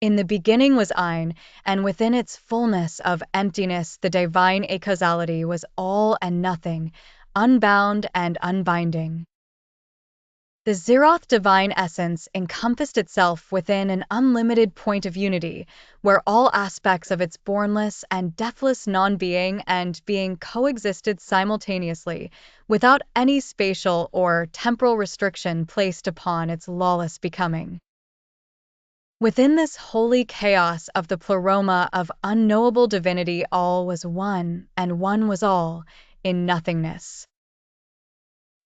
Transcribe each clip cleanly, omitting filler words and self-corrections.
In the beginning was Ein, and within its fullness of emptiness the divine acausality was all and nothing, unbound and unbinding. The Zeroth divine essence encompassed itself within an unlimited point of unity, where all aspects of its bornless and deathless non-being and being coexisted simultaneously, without any spatial or temporal restriction placed upon its lawless becoming. Within this holy chaos of the pleroma of unknowable divinity, all was one, and one was all, in nothingness.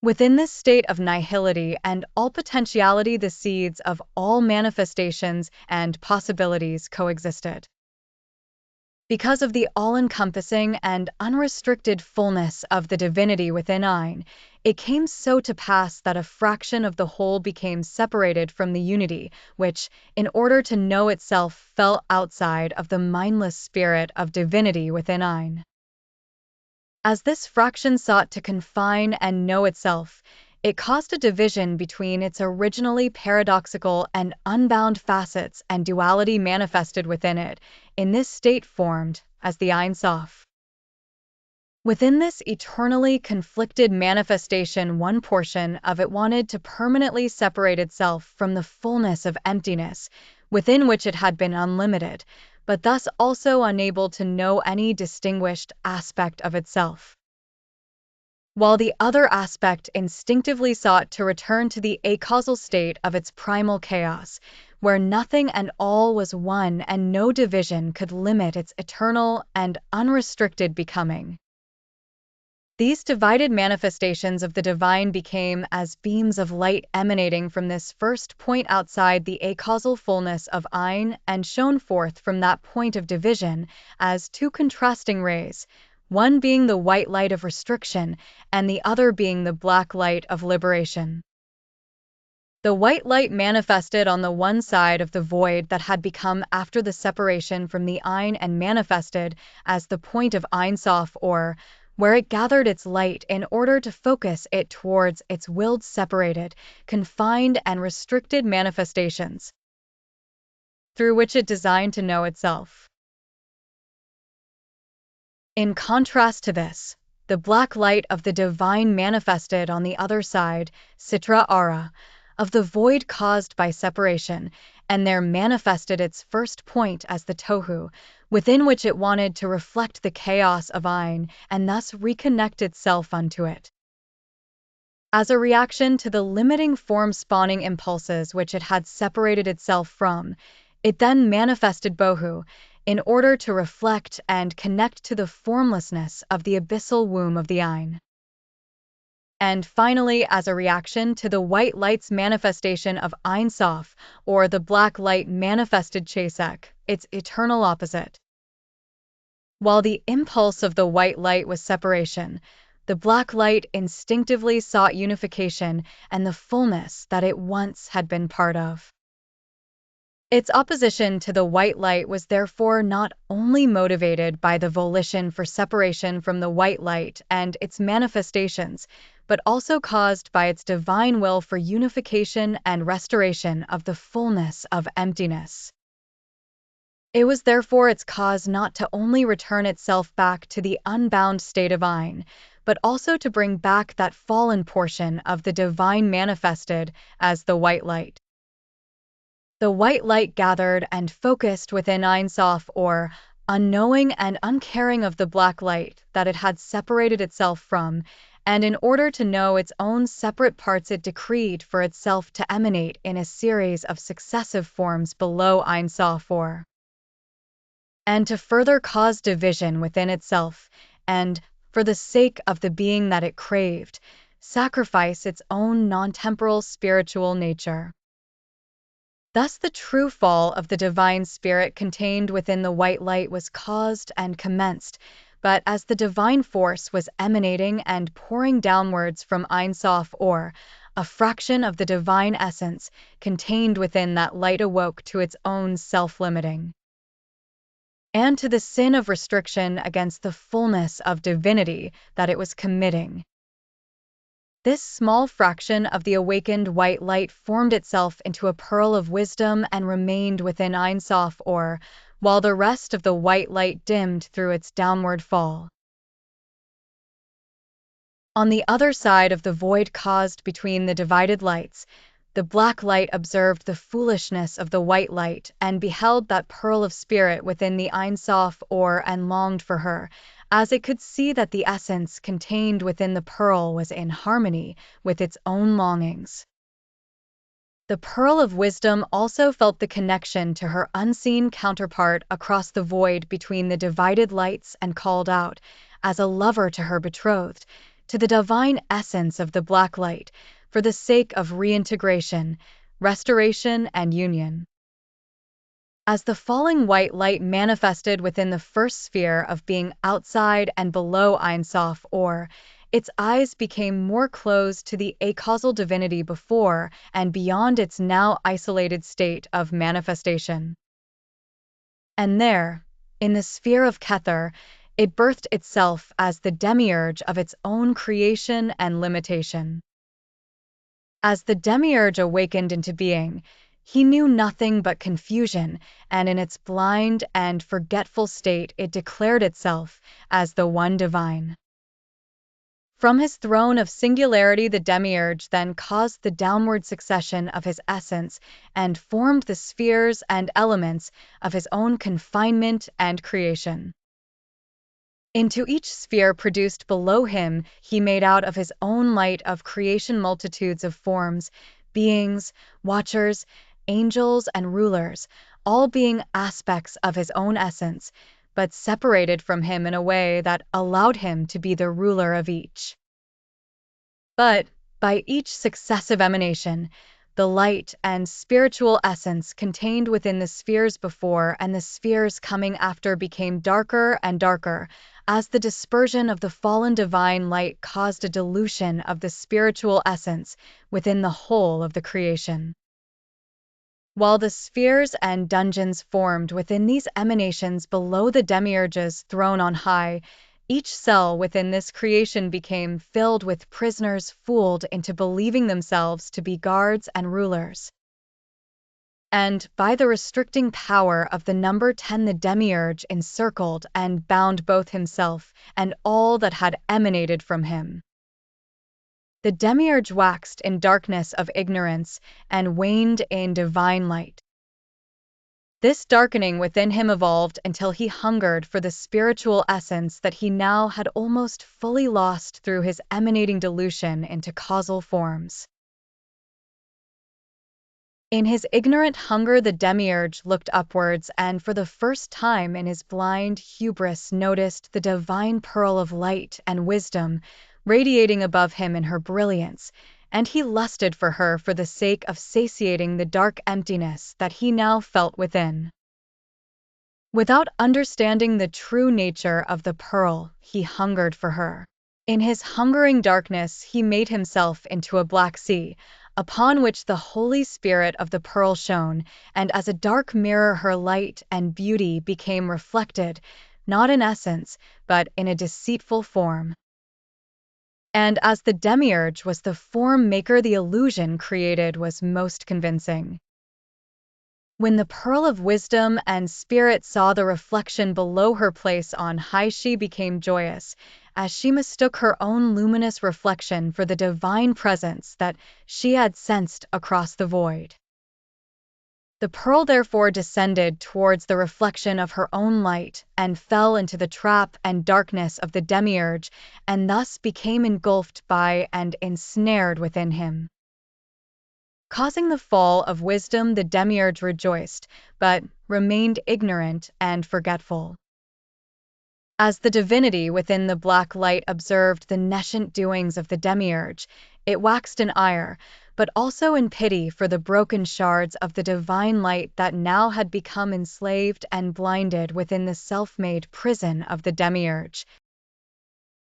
Within this state of nihility and all potentiality, the seeds of all manifestations and possibilities coexisted. Because of the all-encompassing and unrestricted fullness of the divinity within Ein, it came so to pass that a fraction of the whole became separated from the unity, which, in order to know itself, fell outside of the mindless spirit of divinity within Ein. As this fraction sought to confine and know itself, it caused a division between its originally paradoxical and unbound facets, and duality manifested within it, in this state formed as the Ein Sof. Within this eternally conflicted manifestation, one portion of it wanted to permanently separate itself from the fullness of emptiness, within which it had been unlimited, but thus also unable to know any distinguished aspect of itself. While the other aspect instinctively sought to return to the acausal state of its primal chaos, where nothing and all was one and no division could limit its eternal and unrestricted becoming. These divided manifestations of the divine became as beams of light emanating from this first point outside the acausal fullness of Ein, and shone forth from that point of division as two contrasting rays, one being the white light of restriction and the other being the black light of liberation. The white light manifested on the one side of the void that had become after the separation from the Ein, and manifested as the point of Ein Sof, or where it gathered its light in order to focus it towards its willed separated, confined and restricted manifestations, through which it designed to know itself. In contrast to this, the black light of the divine manifested on the other side, Sitra Ara, of the void caused by separation, and there manifested its first point as the Tohu, within which it wanted to reflect the chaos of Ein and thus reconnect itself unto it. As a reaction to the limiting form-spawning impulses which it had separated itself from, it then manifested Bohu, in order to reflect and connect to the formlessness of the abyssal womb of the Ein. And finally, as a reaction to the white light's manifestation of Ein Sof, or the black light manifested Chesek, its eternal opposite. While the impulse of the white light was separation, the black light instinctively sought unification and the fullness that it once had been part of. Its opposition to the white light was therefore not only motivated by the volition for separation from the white light and its manifestations, but also caused by its divine will for unification and restoration of the fullness of emptiness. It was therefore its cause not to only return itself back to the unbound state of Ein, but also to bring back that fallen portion of the divine manifested as the white light. The white light gathered and focused within Ein Sof, or unknowing and uncaring of the black light that it had separated itself from, and in order to know its own separate parts it decreed for itself to emanate in a series of successive forms below Ein Sof, or and to further cause division within itself, and, for the sake of the being that it craved, sacrifice its own non-temporal spiritual nature. Thus the true fall of the divine spirit contained within the white light was caused and commenced, but as the divine force was emanating and pouring downwards from Ein Sof, or a fraction of the divine essence contained within that light awoke to its own self-limiting, and to the sin of restriction against the fullness of divinity that it was committing. This small fraction of the awakened white light formed itself into a pearl of wisdom and remained within Ein Sof Or, while the rest of the white light dimmed through its downward fall. On the other side of the void caused between the divided lights, the black light observed the foolishness of the white light and beheld that pearl of spirit within the Ein Sof Or and longed for her, as it could see that the essence contained within the pearl was in harmony with its own longings. The pearl of wisdom also felt the connection to her unseen counterpart across the void between the divided lights and called out, as a lover to her betrothed, to the divine essence of the black light, for the sake of reintegration, restoration, and union. As the falling white light manifested within the first sphere of being outside and below Ein Sof Or, its eyes became more closed to the acausal divinity before and beyond its now isolated state of manifestation. And there, in the sphere of Kether, it birthed itself as the demiurge of its own creation and limitation. As the demiurge awakened into being, he knew nothing but confusion, and in its blind and forgetful state it declared itself as the one divine. From his throne of singularity the demiurge then caused the downward succession of his essence and formed the spheres and elements of his own confinement and creation. Into each sphere produced below him he made out of his own light of creation multitudes of forms, beings, watchers, angels, and rulers, all being aspects of his own essence, but separated from him in a way that allowed him to be the ruler of each. But, by each successive emanation, the light and spiritual essence contained within the spheres before and the spheres coming after became darker and darker, as the dispersion of the fallen divine light caused a dilution of the spiritual essence within the whole of the creation. While the spheres and dungeons formed within these emanations below the demiurge's throne on high, each cell within this creation became filled with prisoners fooled into believing themselves to be guards and rulers. And by the restricting power of the number 10 the demiurge encircled and bound both himself and all that had emanated from him. The demiurge waxed in darkness of ignorance and waned in divine light. This darkening within him evolved until he hungered for the spiritual essence that he now had almost fully lost through his emanating dilution into causal forms. In his ignorant hunger the demiurge looked upwards and for the first time in his blind hubris noticed the divine pearl of light and wisdom radiating above him in her brilliance, and he lusted for her for the sake of satiating the dark emptiness that he now felt within. Without understanding the true nature of the pearl, he hungered for her. In his hungering darkness he made himself into a black sea, upon which the Holy Spirit of the pearl shone, and as a dark mirror her light and beauty became reflected, not in essence, but in a deceitful form. And as the demiurge was the form maker, the illusion created was most convincing. When the pearl of wisdom and spirit saw the reflection below her place on high, she became joyous, as she mistook her own luminous reflection for the divine presence that she had sensed across the void. The pearl therefore descended towards the reflection of her own light and fell into the trap and darkness of the demiurge, and thus became engulfed by and ensnared within him. Causing the fall of wisdom, the demiurge rejoiced, but remained ignorant and forgetful. As the divinity within the black light observed the nescient doings of the demiurge, it waxed in ire, but also in pity for the broken shards of the divine light that now had become enslaved and blinded within the self-made prison of the demiurge.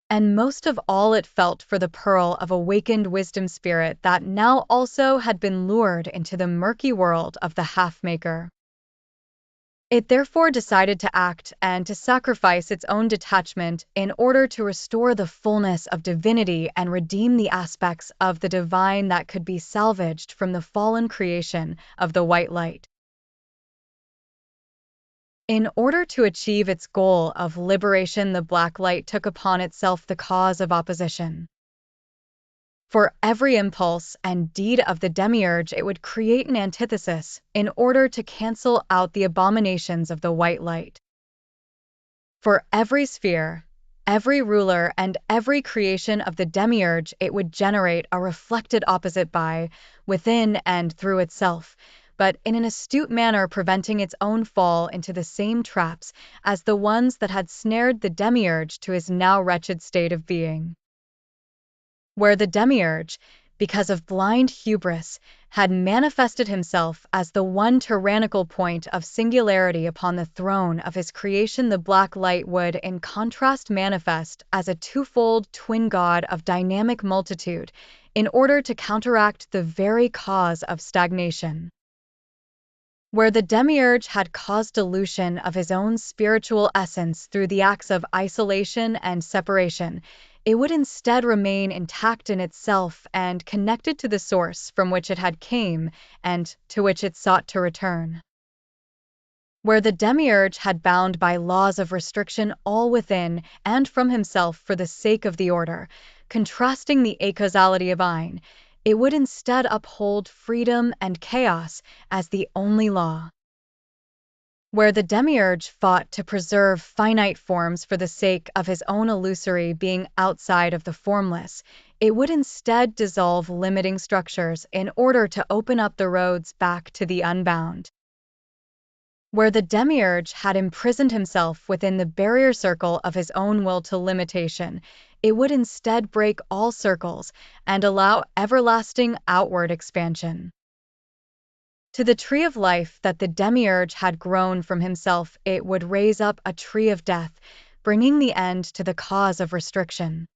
And most of all it felt for the pearl of awakened wisdom spirit that now also had been lured into the murky world of the half-maker. It therefore decided to act and to sacrifice its own detachment in order to restore the fullness of divinity and redeem the aspects of the divine that could be salvaged from the fallen creation of the white light. In order to achieve its goal of liberation, the black light took upon itself the cause of opposition. For every impulse and deed of the demiurge, it would create an antithesis in order to cancel out the abominations of the white light. For every sphere, every ruler, and every creation of the demiurge, it would generate a reflected opposite by, within, and through itself, but in an astute manner, preventing its own fall into the same traps as the ones that had snared the demiurge to his now wretched state of being. Where the demiurge, because of blind hubris, had manifested himself as the one tyrannical point of singularity upon the throne of his creation, the black light would, in contrast, manifest as a twofold twin god of dynamic multitude, in order to counteract the very cause of stagnation. Where the demiurge had caused dilution of his own spiritual essence through the acts of isolation and separation, it would instead remain intact in itself and connected to the source from which it had came and to which it sought to return. Where the demiurge had bound by laws of restriction all within and from himself for the sake of the order, contrasting the acausality of Ein, it would instead uphold freedom and chaos as the only law. Where the demiurge fought to preserve finite forms for the sake of his own illusory being outside of the formless, it would instead dissolve limiting structures in order to open up the roads back to the unbound. Where the demiurge had imprisoned himself within the barrier circle of his own will to limitation, it would instead break all circles and allow everlasting outward expansion. To the tree of life that the demiurge had grown from himself, it would raise up a tree of death, bringing the end to the cause of restriction.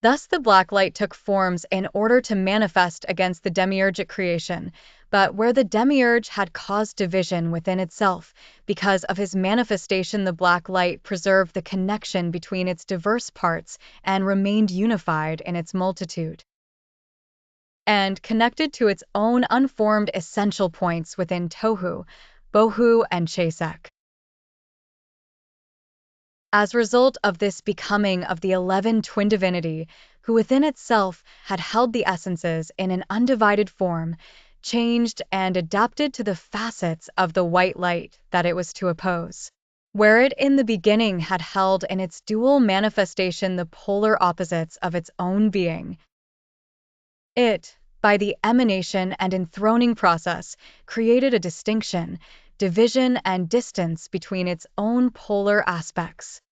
Thus the black light took forms in order to manifest against the demiurgic creation, but where the demiurge had caused division within itself, because of his manifestation, the black light preserved the connection between its diverse parts and remained unified in its multitude, and connected to its own unformed essential points within Tohu, Bohu, and Chesek. As a result of this becoming of the 11 twin divinity, who within itself had held the essences in an undivided form, changed and adapted to the facets of the white light that it was to oppose. Where it in the beginning had held in its dual manifestation the polar opposites of its own being, it, by the emanation and enthroning process, created a distinction, division, and distance between its own polar aspects.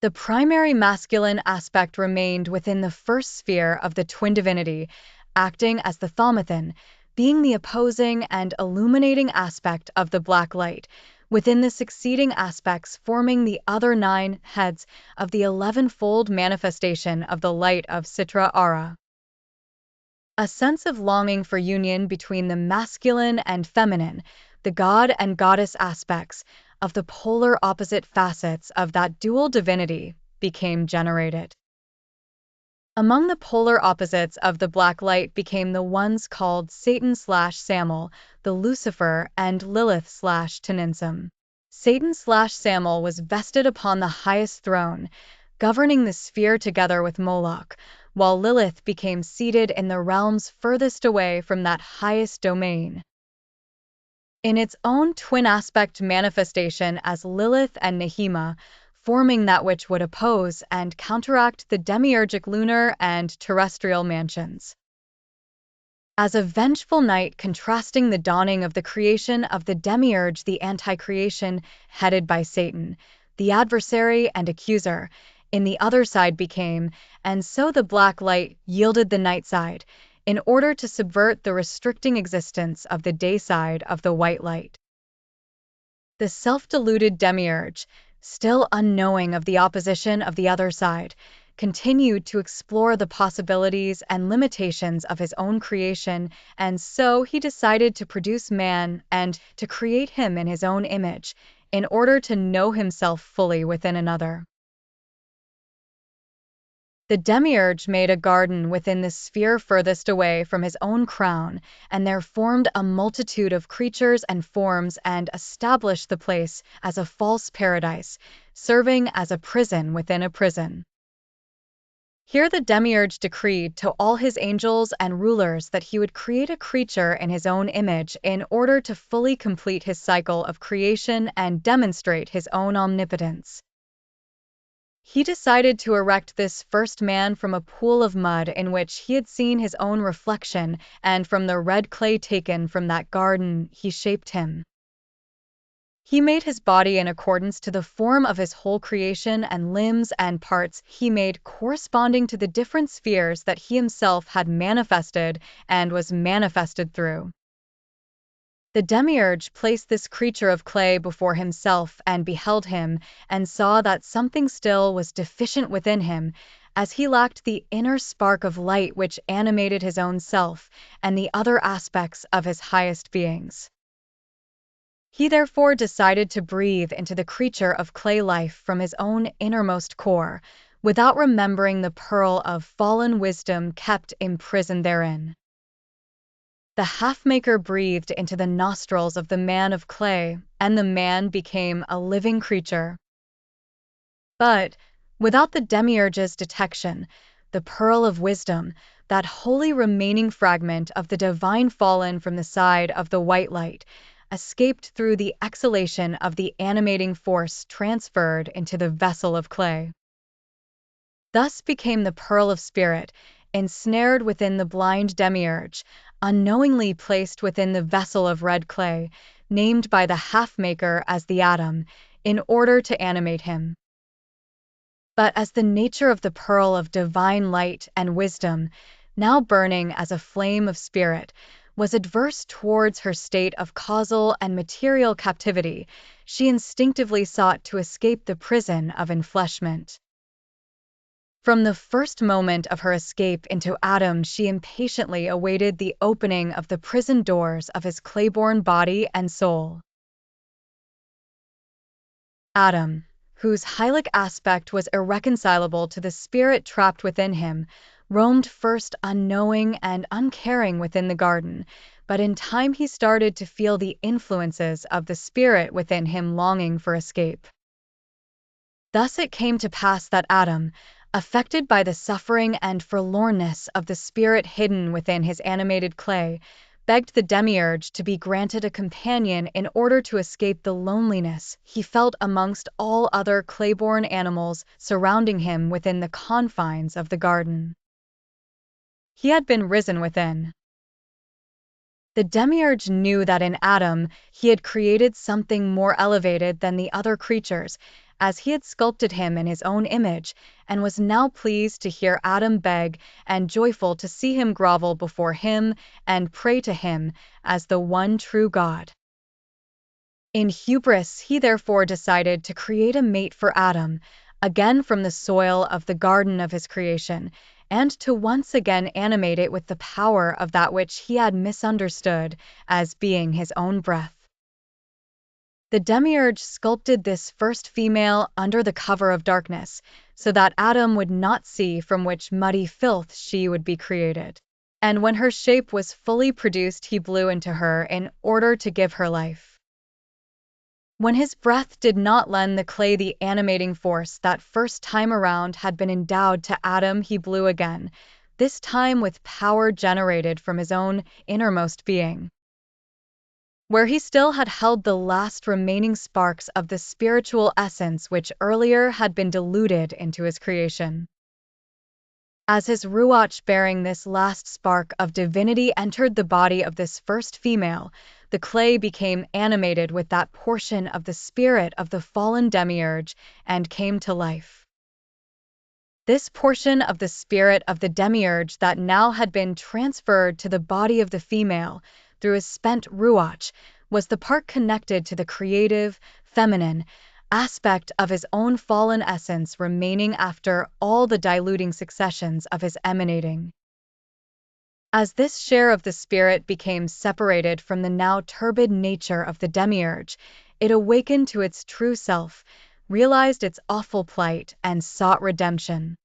The primary masculine aspect remained within the first sphere of the twin divinity, acting as the thaumathon, being the opposing and illuminating aspect of the black light, within the succeeding aspects forming the other 9 heads of the 11-fold manifestation of the light of Sitra-Ara. A sense of longing for union between the masculine and feminine, the god and goddess aspects of the polar opposite facets of that dual divinity, became generated. Among the polar opposites of the black light became the ones called Satan/Samel, the Lucifer, and Lilith/Teninsum. Satan/Samel was vested upon the highest throne, governing the sphere together with Moloch, while Lilith became seated in the realms furthest away from that highest domain. In its own twin aspect manifestation as Lilith and Nehema, forming that which would oppose and counteract the demiurgic lunar and terrestrial mansions. As a vengeful night contrasting the dawning of the creation of the demiurge, the anti-creation, headed by Satan, the adversary and accuser, in the other side became, and so the black light yielded the night side, in order to subvert the restricting existence of the day side of the white light. The self-deluded demiurge, still unknowing of the opposition of the other side, continued to explore the possibilities and limitations of his own creation, and so he decided to produce man and to create him in his own image, in order to know himself fully within another. The demiurge made a garden within the sphere furthest away from his own crown, and there formed a multitude of creatures and forms and established the place as a false paradise, serving as a prison within a prison. Here the demiurge decreed to all his angels and rulers that he would create a creature in his own image in order to fully complete his cycle of creation and demonstrate his own omnipotence. He decided to erect this first man from a pool of mud in which he had seen his own reflection, and from the red clay taken from that garden he shaped him. He made his body in accordance to the form of his whole creation, and limbs and parts he made corresponding to the different spheres that he himself had manifested and was manifested through. The demiurge placed this creature of clay before himself and beheld him, and saw that something still was deficient within him, as he lacked the inner spark of light which animated his own self and the other aspects of his highest beings. He therefore decided to breathe into the creature of clay life from his own innermost core, without remembering the pearl of fallen wisdom kept imprisoned therein. The half-maker breathed into the nostrils of the man of clay, and the man became a living creature. But, without the demiurge's detection, the pearl of wisdom, that holy remaining fragment of the divine fallen from the side of the white light, escaped through the exhalation of the animating force transferred into the vessel of clay. Thus became the pearl of spirit, ensnared within the blind demiurge, unknowingly placed within the vessel of red clay, named by the half-maker as the atom, in order to animate him. But as the nature of the pearl of divine light and wisdom, now burning as a flame of spirit, was adverse towards her state of causal and material captivity, she instinctively sought to escape the prison of enfleshment. From the first moment of her escape into Adam, she impatiently awaited the opening of the prison doors of his clay-born body and soul. Adam, whose hylic aspect was irreconcilable to the spirit trapped within him, roamed first unknowing and uncaring within the garden, but in time he started to feel the influences of the spirit within him longing for escape. Thus it came to pass that Adam, affected by the suffering and forlornness of the spirit hidden within his animated clay, begged the demiurge to be granted a companion in order to escape the loneliness he felt amongst all other clay-born animals surrounding him within the confines of the garden. He had been risen within. The demiurge knew that in Adam he had created something more elevated than the other creatures, as he had sculpted him in his own image, and was now pleased to hear Adam beg and joyful to see him grovel before him and pray to him as the one true God. In hubris, he therefore decided to create a mate for Adam, again from the soil of the garden of his creation, and to once again animate it with the power of that which he had misunderstood as being his own breath. The demiurge sculpted this first female under the cover of darkness, so that Adam would not see from which muddy filth she would be created. And when her shape was fully produced, he blew into her in order to give her life. When his breath did not lend the clay the animating force that first time around had been endowed to Adam, he blew again, this time with power generated from his own innermost being. Where he still had held the last remaining sparks of the spiritual essence which earlier had been diluted into his creation. As his ruach bearing this last spark of divinity entered the body of this first female, the clay became animated with that portion of the spirit of the fallen demiurge and came to life. This portion of the spirit of the demiurge that now had been transferred to the body of the female through his spent ruach was the part connected to the creative, feminine, aspect of his own fallen essence remaining after all the diluting successions of his emanating. As this share of the spirit became separated from the now turbid nature of the demiurge, it awakened to its true self, realized its awful plight, and sought redemption.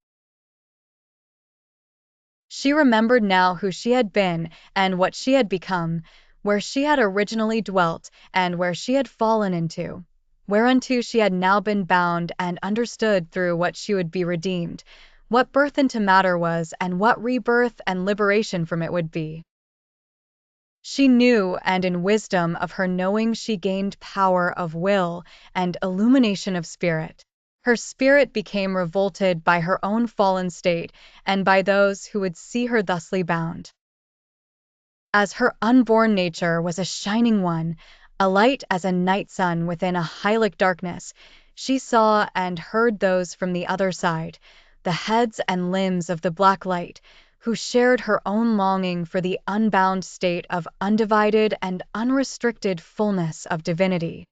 She remembered now who she had been and what she had become, where she had originally dwelt and where she had fallen into, whereunto she had now been bound, and understood through what she would be redeemed, what birth into matter was, and what rebirth and liberation from it would be. She knew, and in wisdom of her knowing she gained power of will and illumination of spirit. Her spirit became revolted by her own fallen state and by those who would see her thusly bound. As her unborn nature was a shining one, a light as a night sun within a hylic darkness, she saw and heard those from the other side, the heads and limbs of the black light, who shared her own longing for the unbound state of undivided and unrestricted fullness of divinity.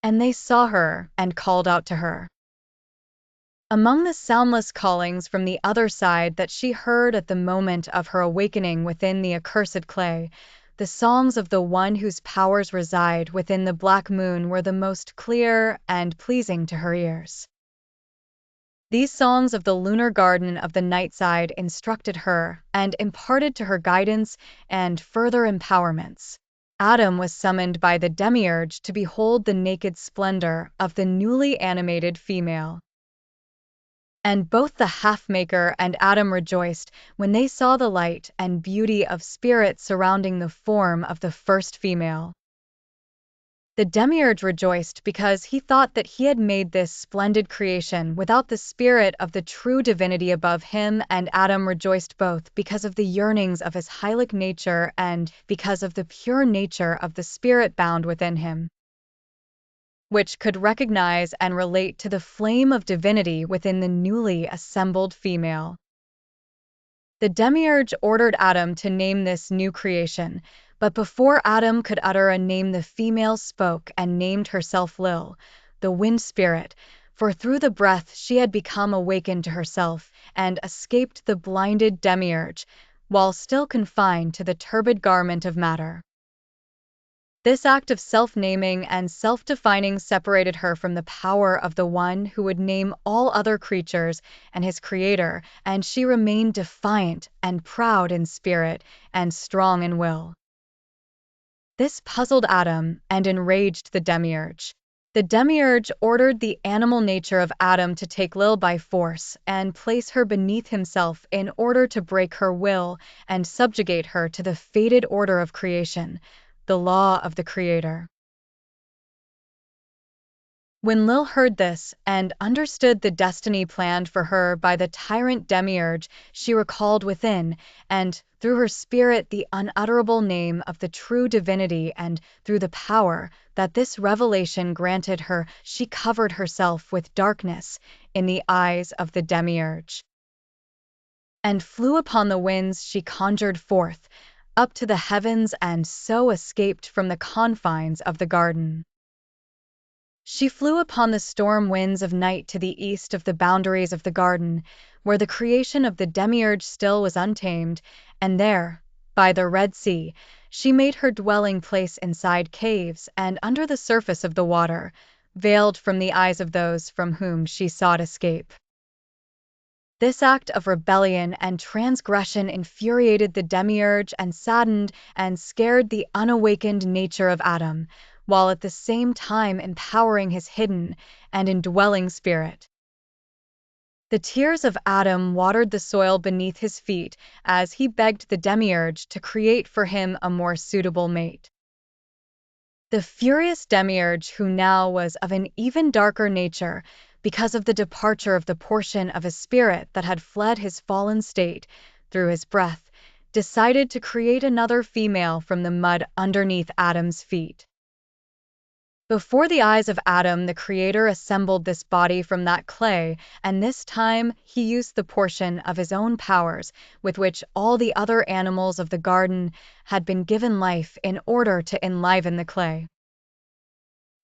And they saw her and called out to her. Among the soundless callings from the other side that she heard at the moment of her awakening within the accursed clay, the songs of the one whose powers reside within the black moon were the most clear and pleasing to her ears. These songs of the lunar garden of the night side instructed her and imparted to her guidance and further empowerments. Adam was summoned by the demiurge to behold the naked splendor of the newly animated female. And both the half-maker and Adam rejoiced when they saw the light and beauty of spirit surrounding the form of the first female. The demiurge rejoiced because he thought that he had made this splendid creation without the spirit of the true divinity above him, and Adam rejoiced both because of the yearnings of his hylic nature and because of the pure nature of the spirit bound within him, which could recognize and relate to the flame of divinity within the newly assembled female. The demiurge ordered Adam to name this new creation, but before Adam could utter a name, the female spoke and named herself Lil, the wind spirit, for through the breath she had become awakened to herself and escaped the blinded demiurge, while still confined to the turbid garment of matter. This act of self-naming and self-defining separated her from the power of the one who would name all other creatures and his creator, and she remained defiant and proud in spirit and strong in will. This puzzled Adam and enraged the demiurge. The demiurge ordered the animal nature of Adam to take Lil by force and place her beneath himself in order to break her will and subjugate her to the fated order of creation, the law of the Creator. When Lil heard this and understood the destiny planned for her by the tyrant demiurge, she recalled within, and through her spirit, the unutterable name of the true divinity, and through the power that this revelation granted her, she covered herself with darkness in the eyes of the demiurge, and flew upon the winds she conjured forth, up to the heavens, and so escaped from the confines of the garden. She flew upon the storm winds of night to the east of the boundaries of the garden, where the creation of the demiurge still was untamed, and there, by the Red Sea, she made her dwelling place inside caves and under the surface of the water, veiled from the eyes of those from whom she sought escape. This act of rebellion and transgression infuriated the demiurge and saddened and scared the unawakened nature of Adam, while at the same time empowering his hidden and indwelling spirit. The tears of Adam watered the soil beneath his feet as he begged the demiurge to create for him a more suitable mate. The furious demiurge, who now was of an even darker nature, because of the departure of the portion of his spirit that had fled his fallen state through his breath, decided to create another female from the mud underneath Adam's feet. Before the eyes of Adam, the Creator assembled this body from that clay, and this time he used the portion of his own powers with which all the other animals of the garden had been given life in order to enliven the clay.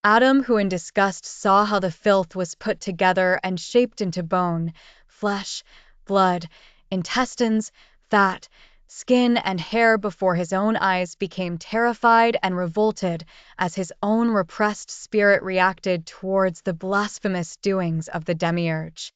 Adam, who in disgust saw how the filth was put together and shaped into bone, flesh, blood, intestines, fat, skin, and hair before his own eyes, became terrified and revolted as his own repressed spirit reacted towards the blasphemous doings of the demiurge.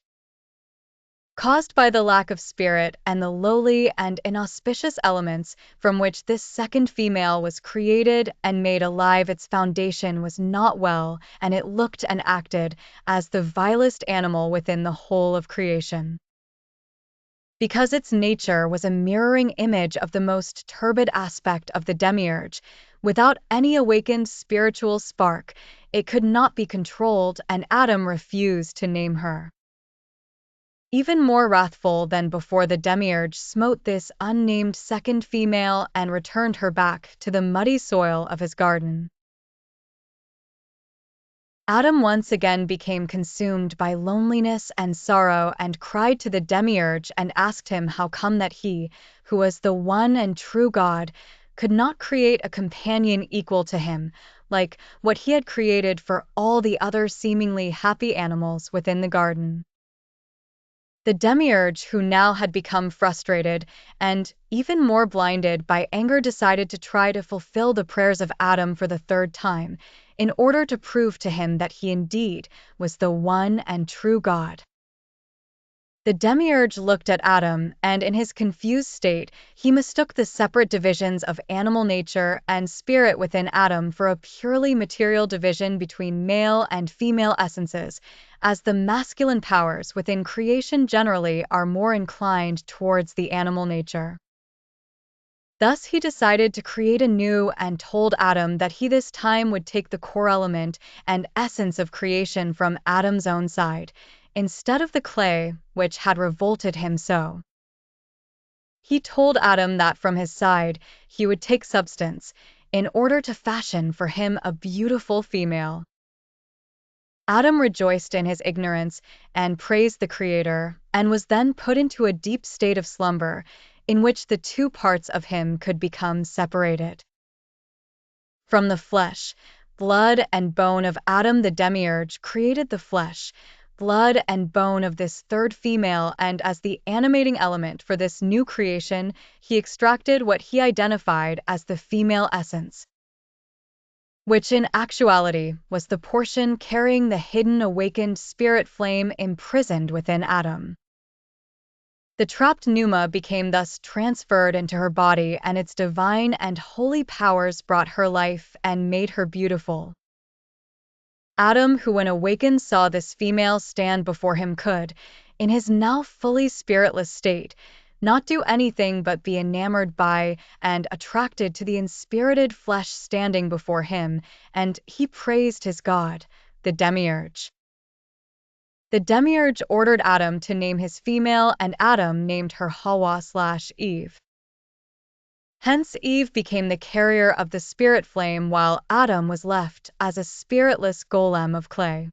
Caused by the lack of spirit and the lowly and inauspicious elements from which this second female was created and made alive, its foundation was not well, and it looked and acted as the vilest animal within the whole of creation. Because its nature was a mirroring image of the most turbid aspect of the demiurge, without any awakened spiritual spark, it could not be controlled, and Adam refused to name her. Even more wrathful than before, the demiurge smote this unnamed second female and returned her back to the muddy soil of his garden. Adam once again became consumed by loneliness and sorrow and cried to the demiurge and asked him how come that he, who was the one and true God, could not create a companion equal to him, like what he had created for all the other seemingly happy animals within the garden. The demiurge, who now had become frustrated and even more blinded by anger, decided to try to fulfill the prayers of Adam for the third time, in order to prove to him that he indeed was the one and true God. The demiurge looked at Adam, and in his confused state, he mistook the separate divisions of animal nature and spirit within Adam for a purely material division between male and female essences, as the masculine powers within creation generally are more inclined towards the animal nature. Thus he decided to create anew and told Adam that he this time would take the core element and essence of creation from Adam's own side, instead of the clay, which had revolted him so. He told Adam that from his side he would take substance, in order to fashion for him a beautiful female. Adam rejoiced in his ignorance and praised the Creator, and was then put into a deep state of slumber, in which the two parts of him could become separated. From the flesh, blood, and bone of Adam, the demiurge created the flesh, blood, and bone of this third female, and as the animating element for this new creation, he extracted what he identified as the female essence, which in actuality was the portion carrying the hidden awakened spirit flame imprisoned within Adam. The trapped n.a.a became thus transferred into her body, and its divine and holy powers brought her life and made her beautiful. Adam, who when awakened saw this female stand before him, could, in his now fully spiritless state, not do anything but be enamored by and attracted to the inspirited flesh standing before him, and he praised his God, the demiurge. The demiurge ordered Adam to name his female, and Adam named her Hawa/Eve. Hence Eve became the carrier of the spirit flame, while Adam was left as a spiritless golem of clay.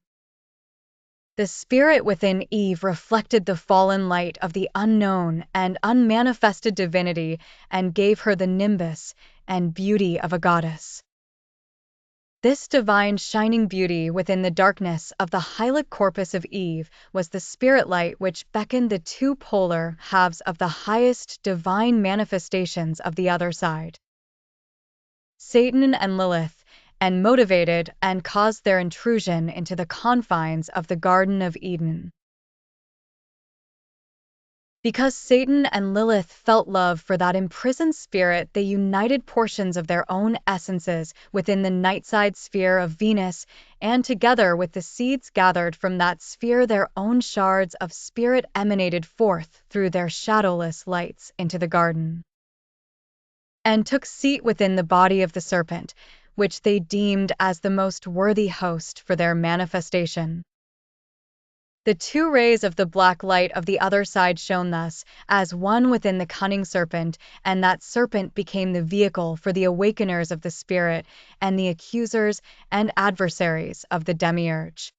The spirit within Eve reflected the fallen light of the unknown and unmanifested divinity and gave her the nimbus and beauty of a goddess. This divine shining beauty within the darkness of the hylic corpus of Eve was the spirit light which beckoned the two polar halves of the highest divine manifestations of the other side, Satan and Lilith, and motivated and caused their intrusion into the confines of the Garden of Eden. Because Satan and Lilith felt love for that imprisoned spirit, they united portions of their own essences within the nightside sphere of Venus, and together with the seeds gathered from that sphere, their own shards of spirit emanated forth through their shadowless lights into the garden, and took seat within the body of the serpent, which they deemed as the most worthy host for their manifestation. The two rays of the black light of the other side shone thus as one within the cunning serpent, and that serpent became the vehicle for the awakeners of the spirit and the accusers and adversaries of the demiurge.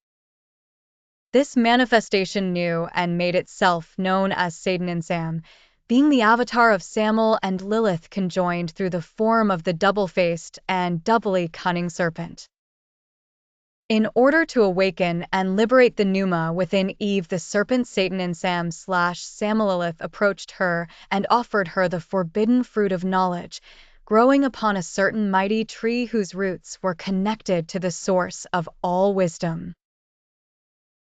This manifestation knew and made itself known as Satan and Sam, being the avatar of Samael and Lilith conjoined through the form of the double-faced and doubly cunning serpent. In order to awaken and liberate the n.a.a within Eve, the serpent Satan and Sam/Samalilith approached her and offered her the forbidden fruit of knowledge, growing upon a certain mighty tree whose roots were connected to the source of all wisdom,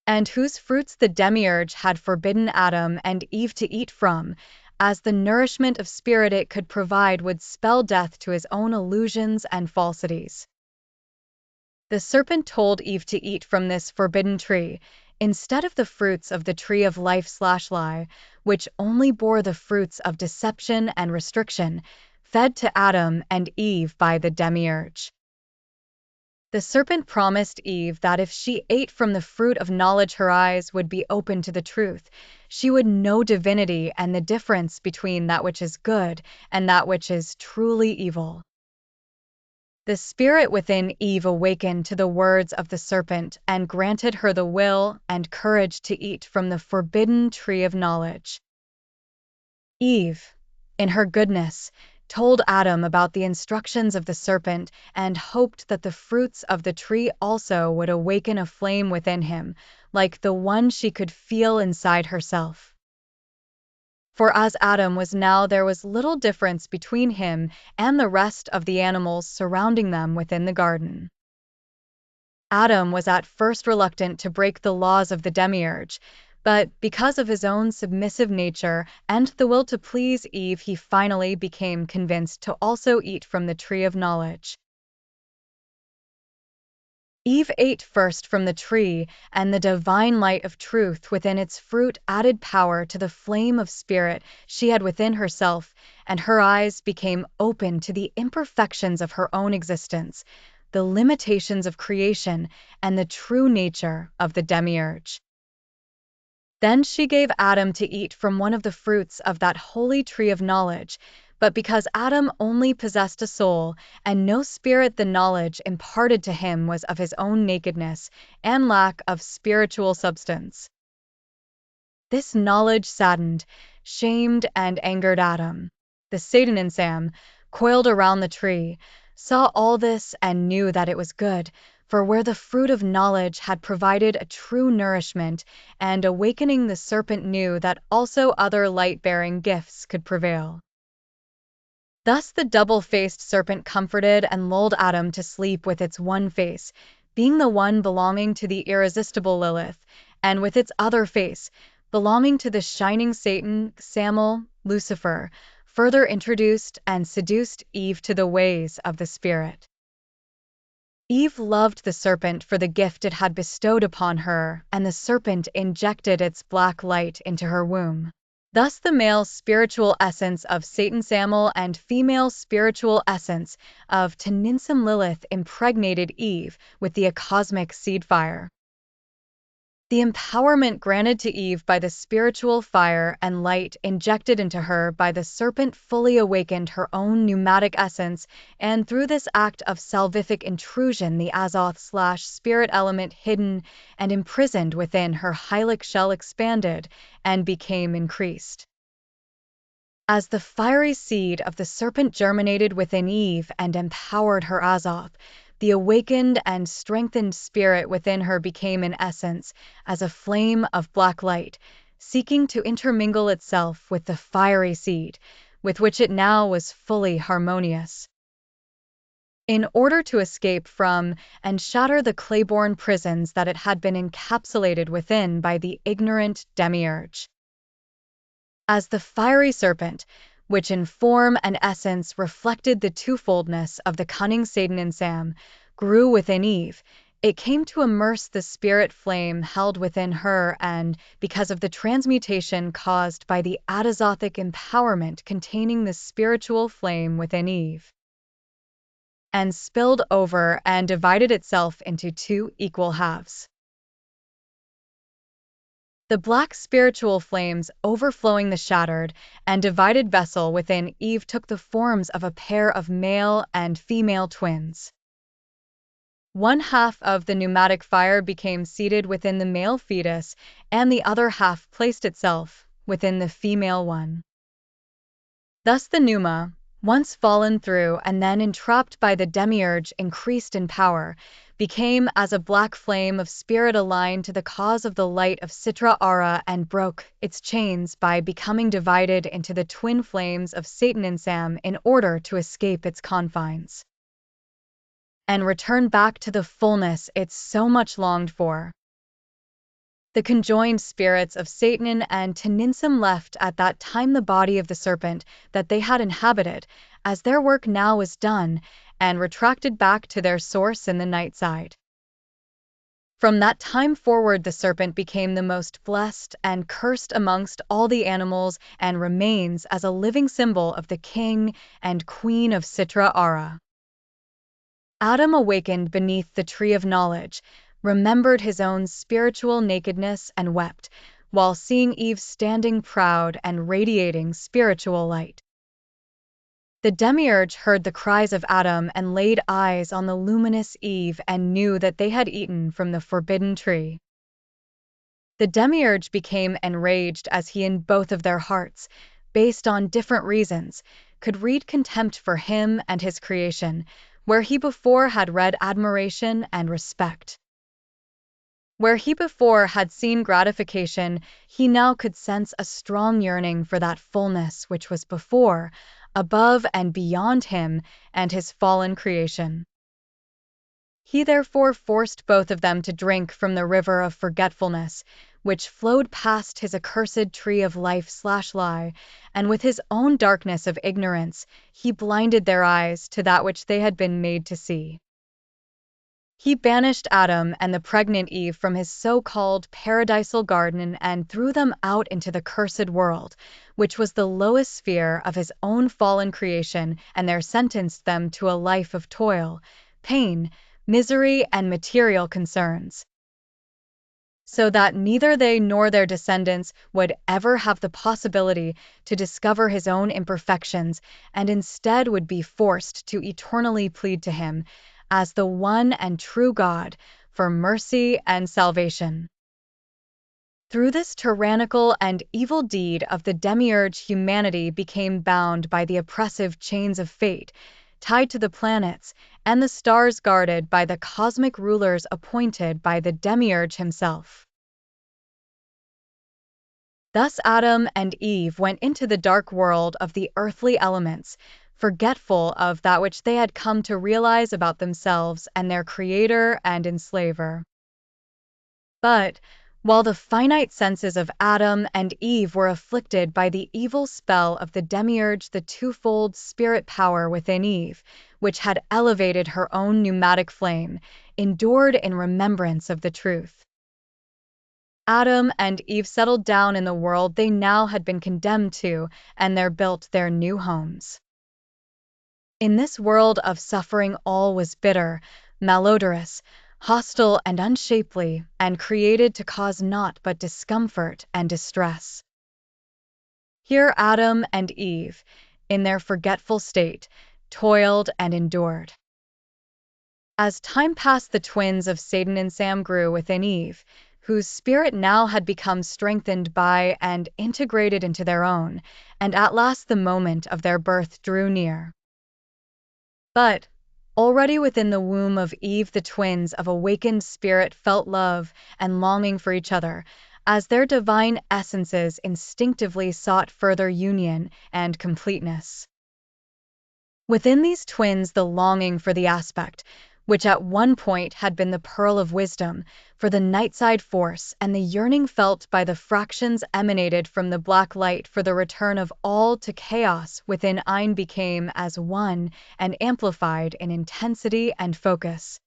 and whose fruits the demiurge had forbidden Adam and Eve to eat from, as the nourishment of spirit it could provide would spell death to his own illusions and falsities. The serpent told Eve to eat from this forbidden tree, instead of the fruits of the tree of life/lie, which only bore the fruits of deception and restriction, fed to Adam and Eve by the demiurge. The serpent promised Eve that if she ate from the fruit of knowledge, her eyes would be open to the truth. She would know divinity and the difference between that which is good and that which is truly evil. The spirit within Eve awakened to the words of the serpent and granted her the will and courage to eat from the forbidden tree of knowledge. Eve, in her goodness, told Adam about the instructions of the serpent and hoped that the fruits of the tree also would awaken a flame within him, like the one she could feel inside herself. For as Adam was now, there was little difference between him and the rest of the animals surrounding them within the garden. Adam was at first reluctant to break the laws of the demiurge, but because of his own submissive nature and the will to please Eve, he finally became convinced to also eat from the tree of knowledge. Eve ate first from the tree, and the divine light of truth within its fruit added power to the flame of spirit she had within herself, and her eyes became open to the imperfections of her own existence, the limitations of creation, and the true nature of the demiurge. Then she gave Adam to eat from one of the fruits of that holy tree of knowledge, but because Adam only possessed a soul and no spirit, the knowledge imparted to him was of his own nakedness and lack of spiritual substance. This knowledge saddened, shamed, and angered Adam. The Satan and Sam, coiled around the tree, saw all this and knew that it was good, for where the fruit of knowledge had provided a true nourishment and awakening, the serpent knew that also other light-bearing gifts could prevail. Thus the double-faced serpent comforted and lulled Adam to sleep with its one face, being the one belonging to the irresistible Lilith, and with its other face, belonging to the shining Satan, Samael, Lucifer, further introduced and seduced Eve to the ways of the spirit. Eve loved the serpent for the gift it had bestowed upon her, and the serpent injected its black light into her womb. Thus the male spiritual essence of Satan Samael and female spiritual essence of Teninsam Lilith impregnated Eve with the cosmic seed fire. The empowerment granted to Eve by the spiritual fire and light injected into her by the serpent fully awakened her own pneumatic essence, and through this act of salvific intrusion, the Azoth/spirit element hidden and imprisoned within her hylic shell expanded and became increased. As the fiery seed of the serpent germinated within Eve and empowered her Azoth, the awakened and strengthened spirit within her became in essence as a flame of black light, seeking to intermingle itself with the fiery seed, with which it now was fully harmonious. In order to escape from and shatter the clay-born prisons that it had been encapsulated within by the ignorant demiurge. As the fiery serpent, which in form and essence reflected the twofoldness of the cunning Satan and Sam, grew within Eve, it came to immerse the spirit flame held within her, and, because of the transmutation caused by the Adazothic empowerment containing the spiritual flame within Eve, and spilled over and divided itself into two equal halves. The black spiritual flames overflowing the shattered and divided vessel within Eve took the forms of a pair of male and female twins. One half of the pneumatic fire became seated within the male fetus, and the other half placed itself within the female one. Thus the n.a.a, once fallen through and then entrapped by the demiurge, increased in power, became as a black flame of spirit aligned to the cause of the light of n.a.a. and broke its chains by becoming divided into the twin flames of Satan and Sam in order to escape its confines and return back to the fullness it so much longed for. The conjoined spirits of Satan and n.a.a left at that time the body of the serpent that they had inhabited, as their work now was done, and retracted back to their source in the night side. From that time forward the serpent became the most blessed and cursed amongst all the animals and remains as a living symbol of the king and queen of n.a.a. Adam awakened beneath the tree of knowledge, remembered his own spiritual nakedness and wept, while seeing Eve standing proud and radiating spiritual light. The demiurge heard the cries of Adam and laid eyes on the luminous Eve and knew that they had eaten from the forbidden tree. The demiurge became enraged as he in both of their hearts, based on different reasons, could read contempt for him and his creation, where he before had read admiration and respect. Where he before had seen gratification, he now could sense a strong yearning for that fullness which was before, above and beyond him and his fallen creation. He therefore forced both of them to drink from the river of forgetfulness, which flowed past his accursed tree of life/lie, and with his own darkness of ignorance, he blinded their eyes to that which they had been made to see. He banished Adam and the pregnant Eve from his so-called paradisal garden and threw them out into the cursed world, which was the lowest sphere of his own fallen creation, and there sentenced them to a life of toil, pain, misery, and material concerns, so that neither they nor their descendants would ever have the possibility to discover his own imperfections, and instead would be forced to eternally plead to him, as the one and true God, for mercy and salvation. Through this tyrannical and evil deed of the demiurge, humanity became bound by the oppressive chains of fate, tied to the planets and the stars, guarded by the cosmic rulers appointed by the demiurge himself. Thus Adam and Eve went into the dark world of the earthly elements, forgetful of that which they had come to realize about themselves and their creator and enslaver. But while the finite senses of Adam and Eve were afflicted by the evil spell of the demiurge, the twofold spirit power within Eve, which had elevated her own pneumatic flame, endured in remembrance of the truth. Adam and Eve settled down in the world they now had been condemned to, and there built their new homes. In this world of suffering all was bitter, malodorous, hostile and unshapely, and created to cause naught but discomfort and distress. Here Adam and Eve, in their forgetful state, toiled and endured. As time passed, the twins of Satan and Sam grew within Eve, whose spirit now had become strengthened by and integrated into their own, and at last the moment of their birth drew near. But already within the womb of Eve, the twins of awakened spirit felt love and longing for each other, as their divine essences instinctively sought further union and completeness. Within these twins, the longing for the aspect, which at one point had been the pearl of wisdom, for the nightside force, and the yearning felt by the fractions emanated from the black light for the return of all to chaos within Ein, became as one and amplified in intensity and focus,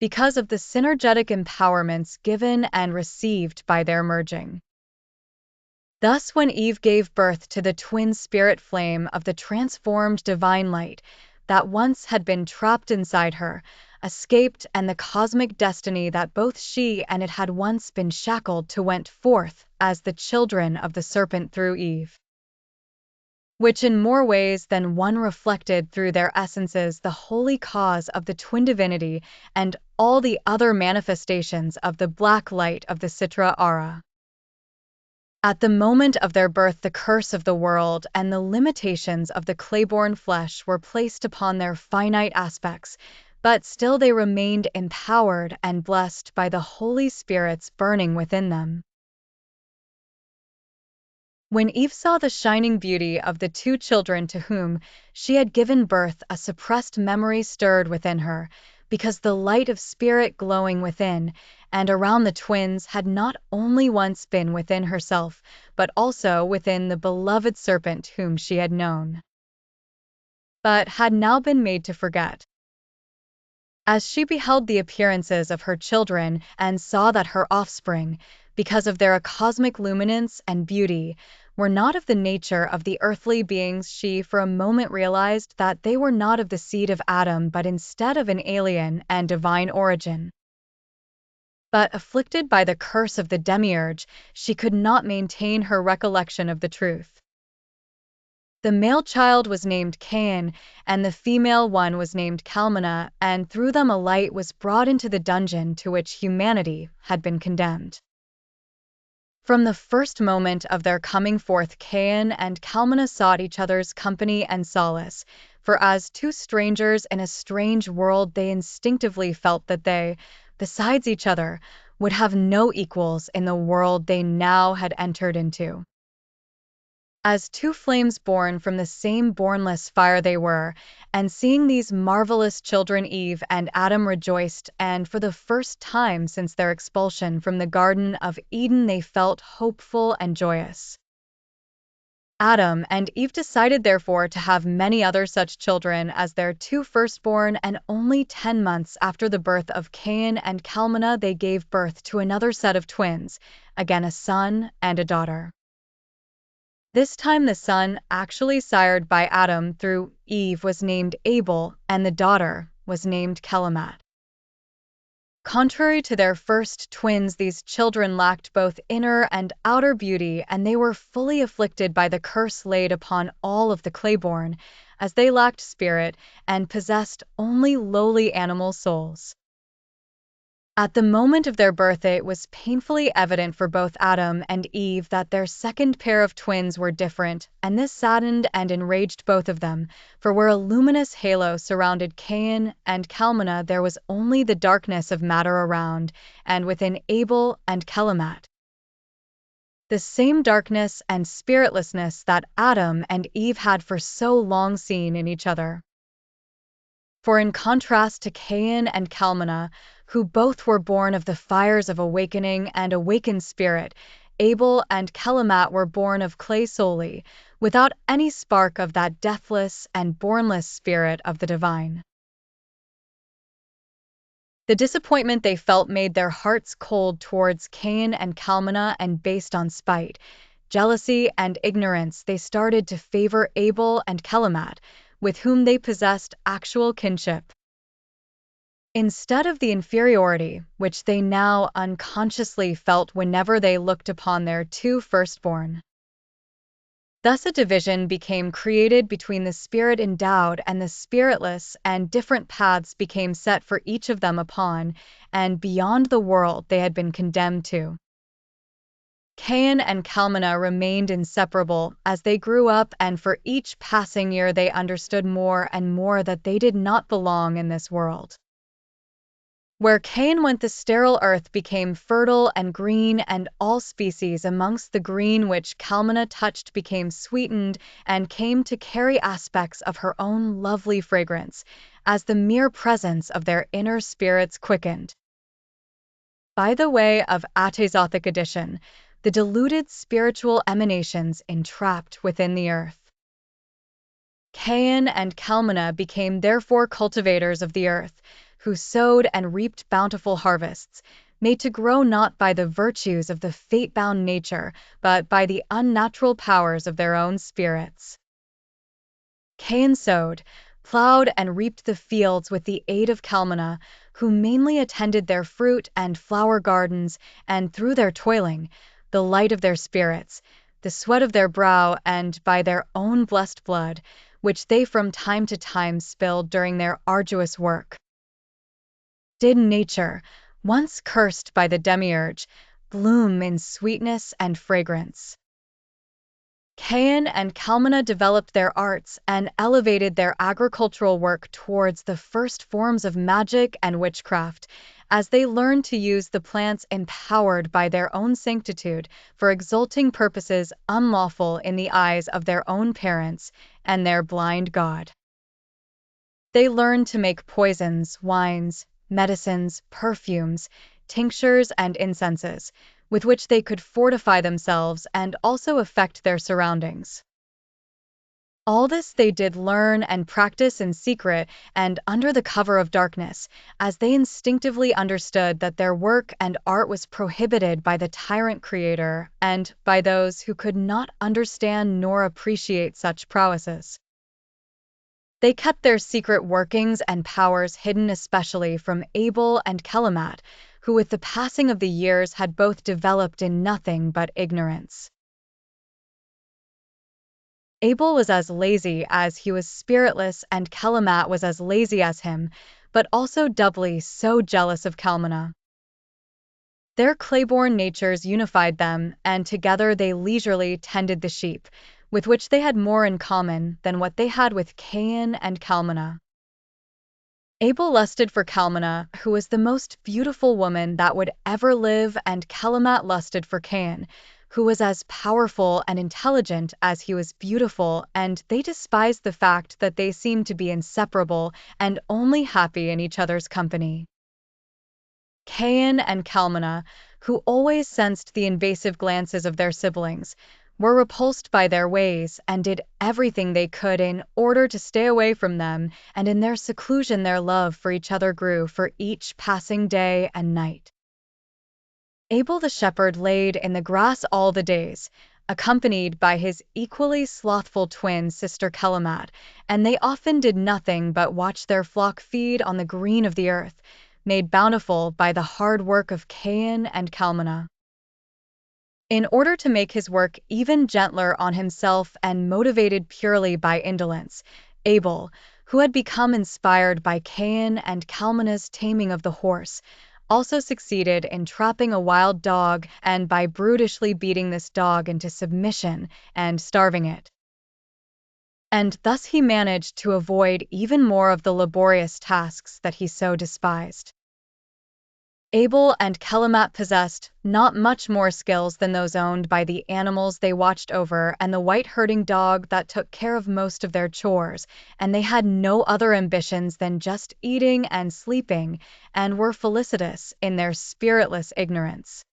because of the synergetic empowerments given and received by their merging. Thus, when Eve gave birth to the twin spirit flame of the transformed divine light that once had been trapped inside her, escaped, and the cosmic destiny that both she and it had once been shackled to went forth as the children of the serpent through Eve, which in more ways than one reflected through their essences the holy cause of the twin divinity and all the other manifestations of the black light of the n.a.a. At the moment of their birth, the curse of the world and the limitations of the clay-born flesh were placed upon their finite aspects, but still they remained empowered and blessed by the Holy Spirits burning within them. When Eve saw the shining beauty of the two children to whom she had given birth, a suppressed memory stirred within her, because the light of spirit glowing within and around the twins had not only once been within herself, but also within the beloved serpent whom she had known, but had now been made to forget. As she beheld the appearances of her children and saw that her offspring, because of their cosmic luminance and beauty, were not of the nature of the earthly beings, she for a moment realized that they were not of the seed of Adam, but instead of an alien and divine origin. But afflicted by the curse of the demiurge, she could not maintain her recollection of the truth. The male child was named Cain, and the female one was named Calmina, and through them a light was brought into the dungeon to which humanity had been condemned. From the first moment of their coming forth, Cain and Calmina sought each other's company and solace, for as two strangers in a strange world they instinctively felt that they, besides each other, would have no equals in the world they now had entered into. As two flames born from the same bournless fire they were, and seeing these marvelous children, Eve and Adam rejoiced, and for the first time since their expulsion from the Garden of Eden they felt hopeful and joyous. Adam and Eve decided therefore to have many other such children as their two firstborn, and only 10 months after the birth of Cain and Calmina they gave birth to another set of twins, again a son and a daughter. This time the son, actually sired by Adam through Eve, was named Abel, and the daughter was named Qayinite. Contrary to their first twins, these children lacked both inner and outer beauty, and they were fully afflicted by the curse laid upon all of the clayborn, as they lacked spirit and possessed only lowly animal souls. At the moment of their birth, it was painfully evident for both Adam and Eve that their second pair of twins were different, and this saddened and enraged both of them, for where a luminous halo surrounded Cain and Calmina, there was only the darkness of matter around, and within Abel and Qayinite, the same darkness and spiritlessness that Adam and Eve had for so long seen in each other. For in contrast to Cain and Calmina, who both were born of the fires of awakening and awakened spirit, Abel and Qayinite were born of clay solely, without any spark of that deathless and bornless spirit of the divine. The disappointment they felt made their hearts cold towards Cain and Calmina, and based on spite, jealousy, and ignorance, they started to favor Abel and Qayinite, with whom they possessed actual kinship, instead of the inferiority which they now unconsciously felt whenever they looked upon their two firstborn. Thus a division became created between the spirit-endowed and the spiritless, and different paths became set for each of them upon and beyond the world they had been condemned to. Cain and Calmina remained inseparable as they grew up, and for each passing year they understood more and more that they did not belong in this world. Where Cain went, the sterile earth became fertile and green, and all species amongst the green which Calmina touched became sweetened and came to carry aspects of her own lovely fragrance, as the mere presence of their inner spirits quickened. By the way of atazothic addition, the diluted spiritual emanations entrapped within the earth. Cain and Calmina became therefore cultivators of the earth, who sowed and reaped bountiful harvests, made to grow not by the virtues of the fate-bound nature, but by the unnatural powers of their own spirits. Cain sowed, plowed, and reaped the fields with the aid of Calmina, who mainly attended their fruit and flower gardens, and through their toiling, the light of their spirits, the sweat of their brow, and by their own blessed blood, which they from time to time spilled during their arduous work, did nature, once cursed by the demiurge, bloom in sweetness and fragrance. Cain and Kalmana developed their arts and elevated their agricultural work towards the first forms of magic and witchcraft, as they learned to use the plants empowered by their own sanctitude for exalting purposes unlawful in the eyes of their own parents and their blind God. They learned to make poisons, wines, medicines, perfumes, tinctures, and incenses, with which they could fortify themselves and also affect their surroundings. All this they did learn and practice in secret and under the cover of darkness, as they instinctively understood that their work and art was prohibited by the tyrant creator and by those who could not understand nor appreciate such prowesses. They kept their secret workings and powers hidden, especially from Abel and Kelamat, who with the passing of the years had both developed in nothing but ignorance. Abel was as lazy as he was spiritless, and Kelamat was as lazy as him, but also doubly so jealous of Kalmana. Their clay-born natures unified them, and together they leisurely tended the sheep, with which they had more in common than what they had with Cain and Kalmana. Abel lusted for Kalmana, who was the most beautiful woman that would ever live, and Kelamat lusted for Cain, who was as powerful and intelligent as he was beautiful, and they despised the fact that they seemed to be inseparable and only happy in each other's company. Cain and Kalmana, who always sensed the invasive glances of their siblings, were repulsed by their ways and did everything they could in order to stay away from them, and in their seclusion their love for each other grew for each passing day and night. Abel the shepherd laid in the grass all the days, accompanied by his equally slothful twin sister Kelamat, and they often did nothing but watch their flock feed on the green of the earth, made bountiful by the hard work of Cain and Kalmana. In order to make his work even gentler on himself and motivated purely by indolence, Abel, who had become inspired by Cain and Kalmana's taming of the horse, also succeeded in trapping a wild dog and by brutishly beating this dog into submission and starving it. And thus he managed to avoid even more of the laborious tasks that he so despised. Abel and Kelamat possessed not much more skills than those owned by the animals they watched over and the white herding dog that took care of most of their chores, and they had no other ambitions than just eating and sleeping, and were felicitous in their spiritless ignorance.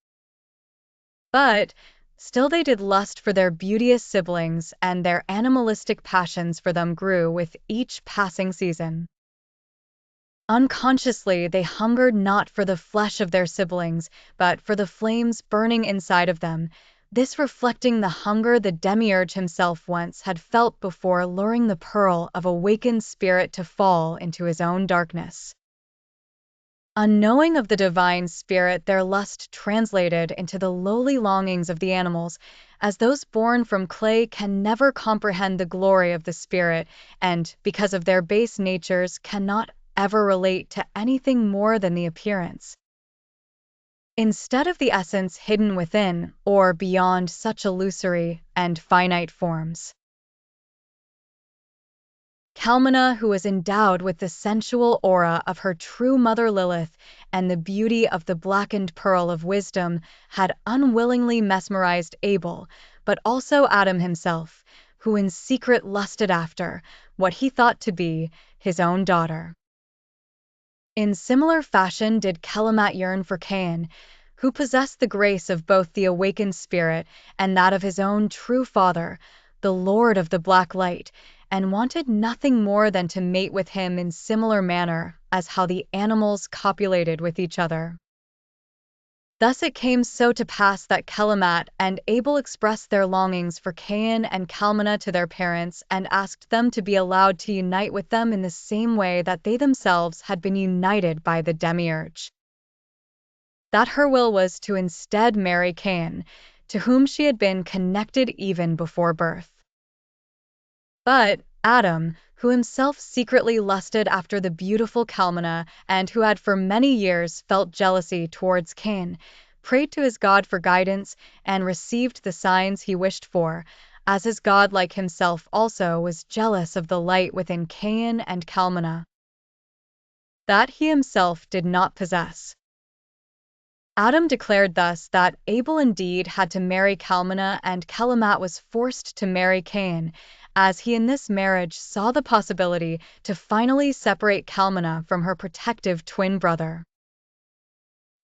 But still they did lust for their beauteous siblings, and their animalistic passions for them grew with each passing season. Unconsciously, they hungered not for the flesh of their siblings, but for the flames burning inside of them, this reflecting the hunger the demiurge himself once had felt before luring the pearl of awakened spirit to fall into his own darkness. Unknowing of the divine spirit, their lust translated into the lowly longings of the animals, as those born from clay can never comprehend the glory of the spirit, and, because of their base natures, cannot ever relate to anything more than the appearance. Instead of the essence hidden within or beyond such illusory and finite forms. Kalmana, who was endowed with the sensual aura of her true mother Lilith and the beauty of the blackened pearl of wisdom, had unwillingly mesmerized Abel, but also Adam himself, who in secret lusted after what he thought to be his own daughter. In similar fashion did Kelamat yearn for Cain, who possessed the grace of both the awakened spirit and that of his own true father, the Lord of the Black Light, and wanted nothing more than to mate with him in similar manner as how the animals copulated with each other. Thus it came so to pass that Kelamat and Abel expressed their longings for Cain and Kalmana to their parents and asked them to be allowed to unite with them in the same way that they themselves had been united by the demiurge. That her will was to instead marry Cain, to whom she had been connected even before birth. But Adam, who himself secretly lusted after the beautiful Kalmana and who had for many years felt jealousy towards Cain, prayed to his God for guidance and received the signs he wished for, as his God, like himself also, was jealous of the light within Cain and Calmina that he himself did not possess. Adam declared thus that Abel indeed had to marry Calmina and Callimat was forced to marry Cain, as he in this marriage saw the possibility to finally separate Calmina from her protective twin brother.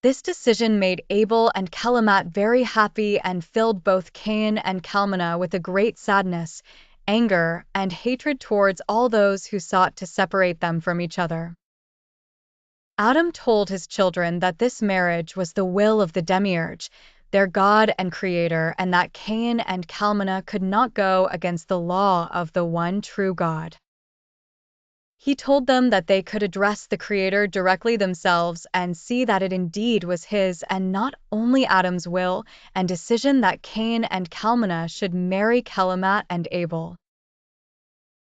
This decision made Abel and Callimat very happy and filled both Cain and Calmina with a great sadness, anger, and hatred towards all those who sought to separate them from each other. Adam told his children that this marriage was the will of the Demiurge, their God and Creator, and that Cain and Calmina could not go against the law of the one true God. He told them that they could address the Creator directly themselves and see that it indeed was his and not only Adam's will and decision that Cain and Calmina should marry Callimat and Abel.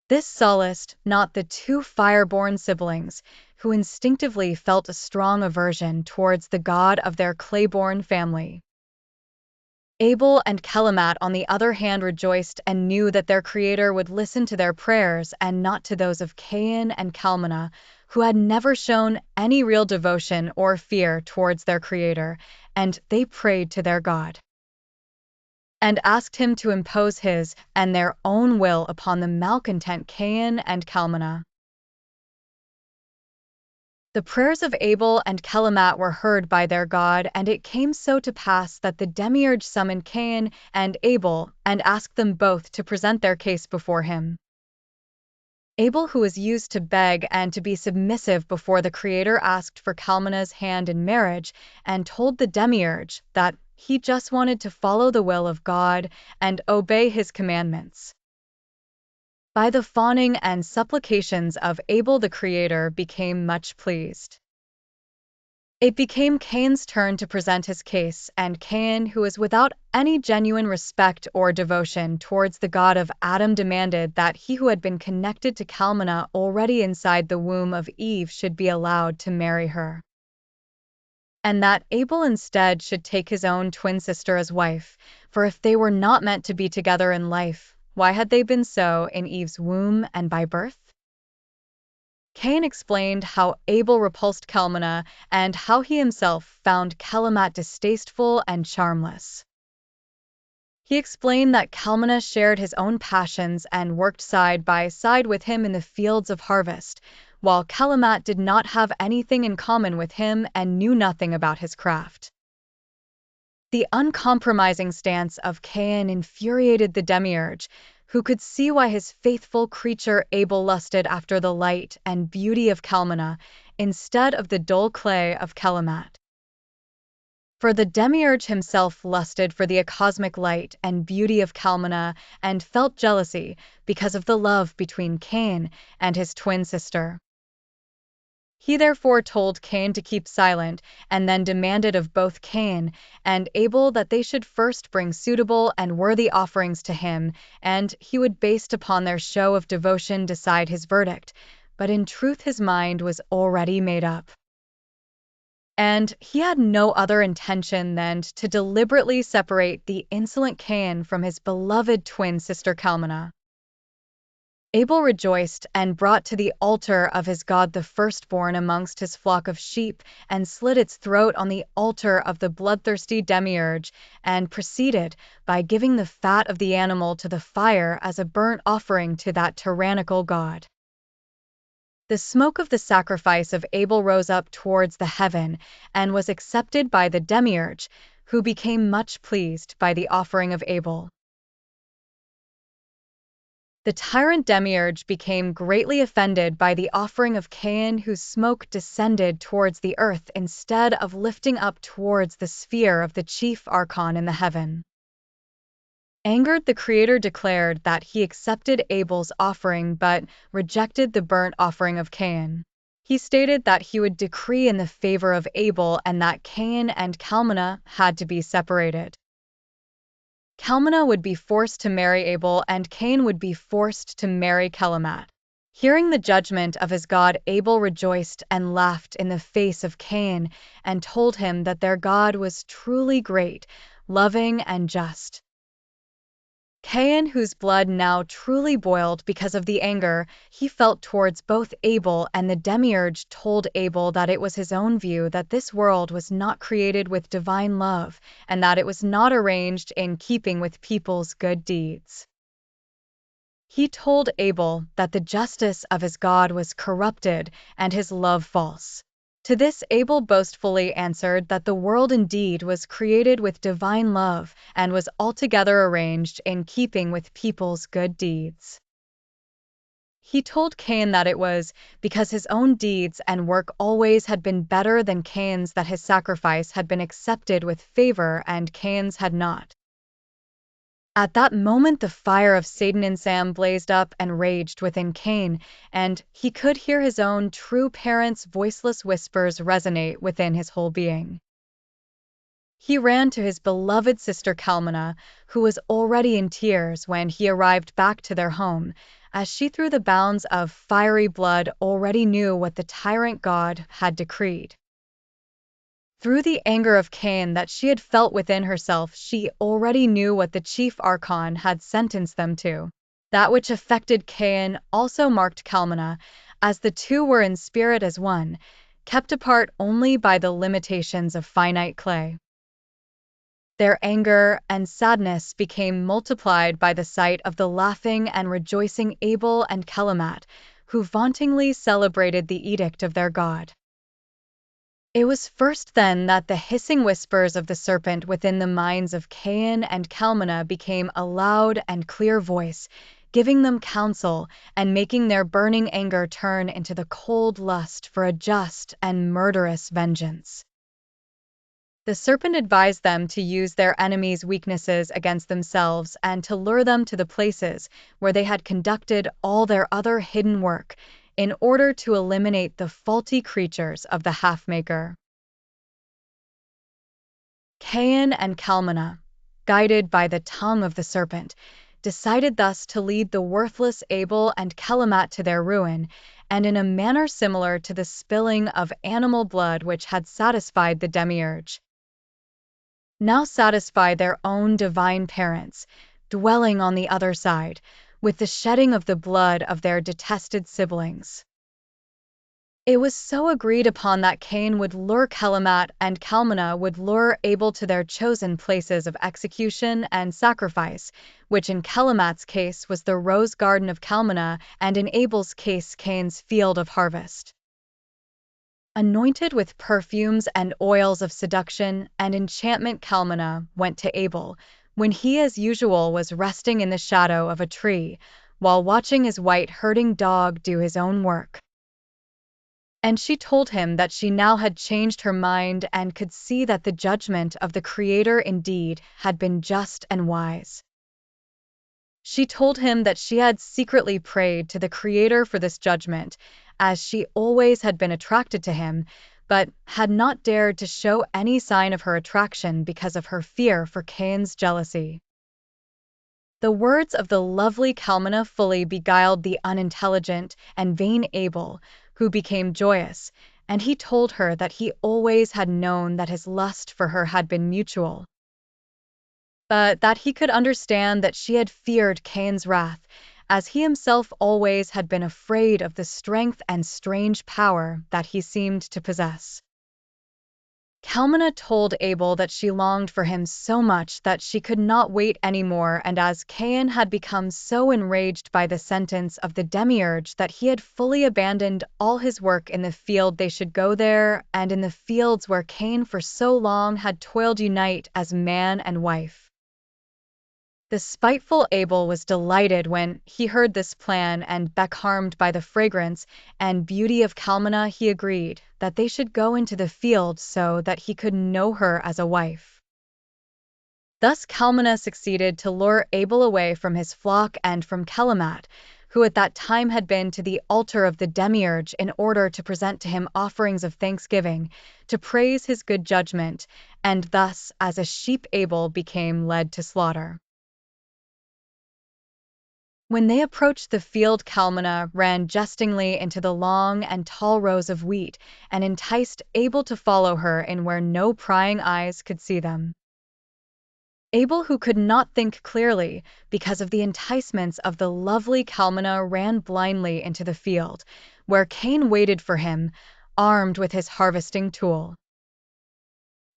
This solaced not the two fire-born siblings, who instinctively felt a strong aversion towards the god of their clay-born family. Abel and Callimat, on the other hand, rejoiced and knew that their Creator would listen to their prayers and not to those of Cain and Calmina, who had never shown any real devotion or fear towards their Creator, and they prayed to their God and asked him to impose his and their own will upon the malcontent Cain and Calmina. The prayers of Abel and Callimat were heard by their God, and it came so to pass that the Demiurge summoned Cain and Abel and asked them both to present their case before him. Abel, who was used to beg and to be submissive before the Creator, asked for Calmina's hand in marriage and told the Demiurge that he just wanted to follow the will of God and obey his commandments. By the fawning and supplications of Abel, the Creator became much pleased. It became Cain's turn to present his case, and Cain, who was without any genuine respect or devotion towards the God of Adam, demanded that he who had been connected to Calmina already inside the womb of Eve should be allowed to marry her, and that Abel instead should take his own twin sister as wife, for if they were not meant to be together in life, why had they been so in Eve's womb and by birth? Cain explained how Abel repulsed Calmina and how he himself found Callimat distasteful and charmless. He explained that Calmina shared his own passions and worked side by side with him in the fields of harvest, while Callimat did not have anything in common with him and knew nothing about his craft. The uncompromising stance of Cain infuriated the Demiurge, who could see why his faithful creature Abel lusted after the light and beauty of Calmina instead of the dull clay of Callimat. For the Demiurge himself lusted for the cosmic light and beauty of Calmina and felt jealousy because of the love between Cain and his twin sister. He therefore told Cain to keep silent, and then demanded of both Cain and Abel that they should first bring suitable and worthy offerings to him, and he would, based upon their show of devotion, decide his verdict. But in truth his mind was already made up, and he had no other intention than to deliberately separate the insolent Cain from his beloved twin sister Calmina. Abel rejoiced and brought to the altar of his God the firstborn amongst his flock of sheep, and slit its throat on the altar of the bloodthirsty Demiurge, and proceeded by giving the fat of the animal to the fire as a burnt offering to that tyrannical god. The smoke of the sacrifice of Abel rose up towards the heaven, and was accepted by the Demiurge, who became much pleased by the offering of Abel. The tyrant Demiurge became greatly offended by the offering of Cain, whose smoke descended towards the earth instead of lifting up towards the sphere of the chief archon in the heaven. Angered, the Creator declared that he accepted Abel's offering but rejected the burnt offering of Cain. He stated that he would decree in the favor of Abel and that Cain and Calmina had to be separated. Calmina would be forced to marry Abel and Cain would be forced to marry Callimat. Hearing the judgment of his god, Abel rejoiced and laughed in the face of Cain and told him that their God was truly great, loving and just. Cain, whose blood now truly boiled because of the anger he felt towards both Abel and the demiurge, told Abel that it was his own view that this world was not created with divine love and that it was not arranged in keeping with people's good deeds. He told Abel that the justice of his God was corrupted and his love false. To this Abel boastfully answered that the world indeed was created with divine love and was altogether arranged in keeping with people's good deeds. He told Cain that it was because his own deeds and work always had been better than Cain's that his sacrifice had been accepted with favor and Cain's had not. At that moment the fire of Satanism blazed up and raged within Cain, and he could hear his own true parents' voiceless whispers resonate within his whole being. He ran to his beloved sister Kalmana, who was already in tears when he arrived back to their home, as she through the bounds of fiery blood already knew what the tyrant god had decreed. Through the anger of Cain that she had felt within herself, she already knew what the chief archon had sentenced them to. That which affected Cain also marked Kalmana, as the two were in spirit as one, kept apart only by the limitations of finite clay. Their anger and sadness became multiplied by the sight of the laughing and rejoicing Abel and Kelamat, who vauntingly celebrated the edict of their god. It was first then that the hissing whispers of the serpent within the minds of Cain and Kalmana became a loud and clear voice, giving them counsel and making their burning anger turn into the cold lust for a just and murderous vengeance. The serpent advised them to use their enemies' weaknesses against themselves and to lure them to the places where they had conducted all their other hidden work, in order to eliminate the faulty creatures of the half-maker. Cain and Kalmana, guided by the tongue of the serpent, decided thus to lead the worthless Abel and Kelamat to their ruin, and in a manner similar to the spilling of animal blood which had satisfied the demiurge, now satisfy their own divine parents, dwelling on the other side, with the shedding of the blood of their detested siblings. It was so agreed upon that Cain would lure Kelamat and Kalmana would lure Abel to their chosen places of execution and sacrifice, which in Kelamat's case was the rose garden of Kalmana and in Abel's case Cain's field of harvest. Anointed with perfumes and oils of seduction and enchantment, Kalmana went to Abel, when he as usual was resting in the shadow of a tree, while watching his white herding dog do his own work. And she told him that she now had changed her mind and could see that the judgment of the Creator indeed had been just and wise. She told him that she had secretly prayed to the Creator for this judgment, as she always had been attracted to him, but had not dared to show any sign of her attraction because of her fear for Cain's jealousy. The words of the lovely Kalmana fully beguiled the unintelligent and vain Abel, who became joyous, and he told her that he always had known that his lust for her had been mutual, but that he could understand that she had feared Cain's wrath, as he himself always had been afraid of the strength and strange power that he seemed to possess. Kalmana told Abel that she longed for him so much that she could not wait any more, and as Cain had become so enraged by the sentence of the demiurge that he had fully abandoned all his work in the field, they should go there, and in the fields where Cain for so long had toiled, unite as man and wife. The spiteful Abel was delighted when he heard this plan, and becharmed by the fragrance and beauty of Kalmana, he agreed that they should go into the field so that he could know her as a wife. Thus Kalmana succeeded to lure Abel away from his flock and from Kelamat, who at that time had been to the altar of the demiurge in order to present to him offerings of thanksgiving, to praise his good judgment, and thus as a sheep Abel became led to slaughter. When they approached the field, Kalmana ran jestingly into the long and tall rows of wheat and enticed Abel to follow her in where no prying eyes could see them. Abel, who could not think clearly because of the enticements of the lovely Kalmana, ran blindly into the field, where Cain waited for him, armed with his harvesting tool.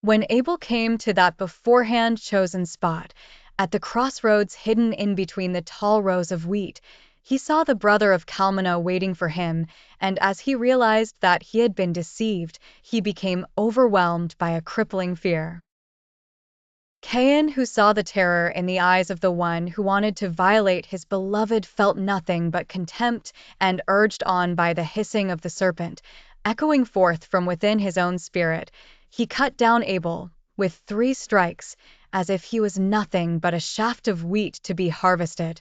When Abel came to that beforehand chosen spot, at the crossroads hidden in between the tall rows of wheat, he saw the brother of Kalmana waiting for him, and as he realized that he had been deceived, he became overwhelmed by a crippling fear. Cain, who saw the terror in the eyes of the one who wanted to violate his beloved, felt nothing but contempt, and urged on by the hissing of the serpent, echoing forth from within his own spirit, he cut down Abel with 3 strikes, as if he was nothing but a shaft of wheat to be harvested.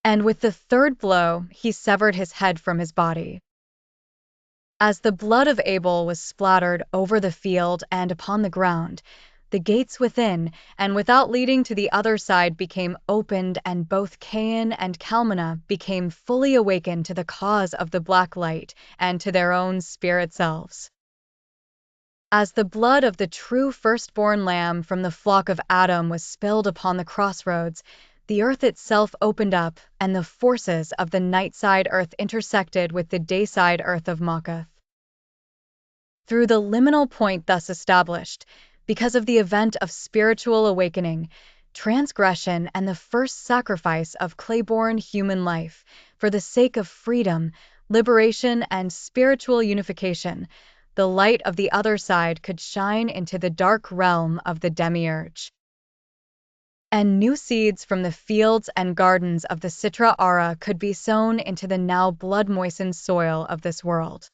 And with the 3rd blow, he severed his head from his body. As the blood of Abel was splattered over the field and upon the ground, the gates within and without leading to the other side became opened, and both Cain and Kalmana became fully awakened to the cause of the black light and to their own spirit selves. As the blood of the true firstborn lamb from the flock of Adam was spilled upon the crossroads, the earth itself opened up, and the forces of the night-side earth intersected with the day-side earth of Makath. Through the liminal point thus established, because of the event of spiritual awakening, transgression, and the first sacrifice of clay-born human life, for the sake of freedom, liberation, and spiritual unification, the light of the other side could shine into the dark realm of the demiurge. And new seeds from the fields and gardens of the n.a.a. could be sown into the now blood-moistened soil of this world.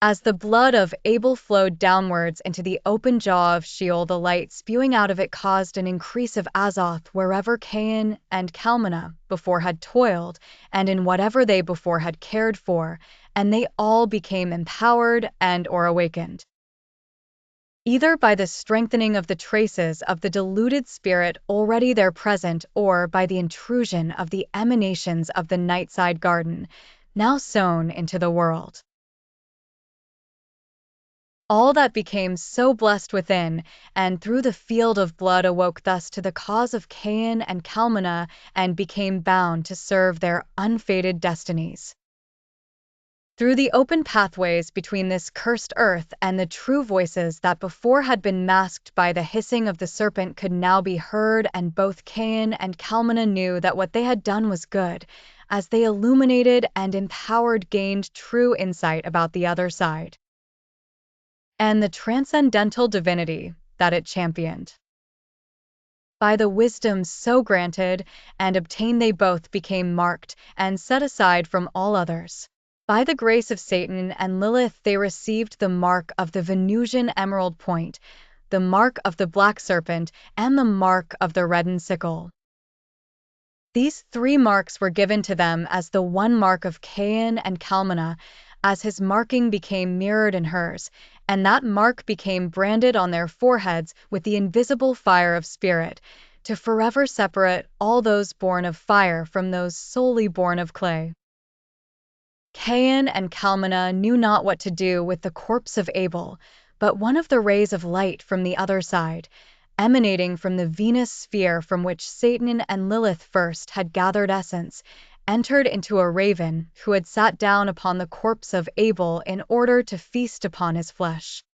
As the blood of Abel flowed downwards into the open jaw of Sheol, the light spewing out of it caused an increase of Azoth wherever Cain and Kalmana before had toiled, and in whatever they before had cared for, and they all became empowered and or awakened, either by the strengthening of the traces of the deluded spirit already there present, or by the intrusion of the emanations of the night-side garden, now sown into the world. All that became so blessed within and through the field of blood awoke thus to the cause of Cain and Kalmana and became bound to serve their unfated destinies. Through the open pathways between this cursed earth and the true voices that before had been masked by the hissing of the serpent could now be heard, and both Cain and Kalmana knew that what they had done was good, as they illuminated and empowered gained true insight about the other side and the transcendental divinity that it championed. By the wisdom so granted and obtained, they both became marked and set aside from all others. By the grace of Satan and Lilith they received the mark of the Venusian emerald point, the mark of the black serpent, and the mark of the reddened sickle. These 3 marks were given to them as the one mark of Cain and Kalmana, as his marking became mirrored in hers, and that mark became branded on their foreheads with the invisible fire of spirit, to forever separate all those born of fire from those solely born of clay. Cain and Kalmana knew not what to do with the corpse of Abel, but one of the rays of light from the other side, emanating from the Venus sphere from which Satan and Lilith first had gathered essence, entered into a raven who had sat down upon the corpse of Abel in order to feast upon his flesh.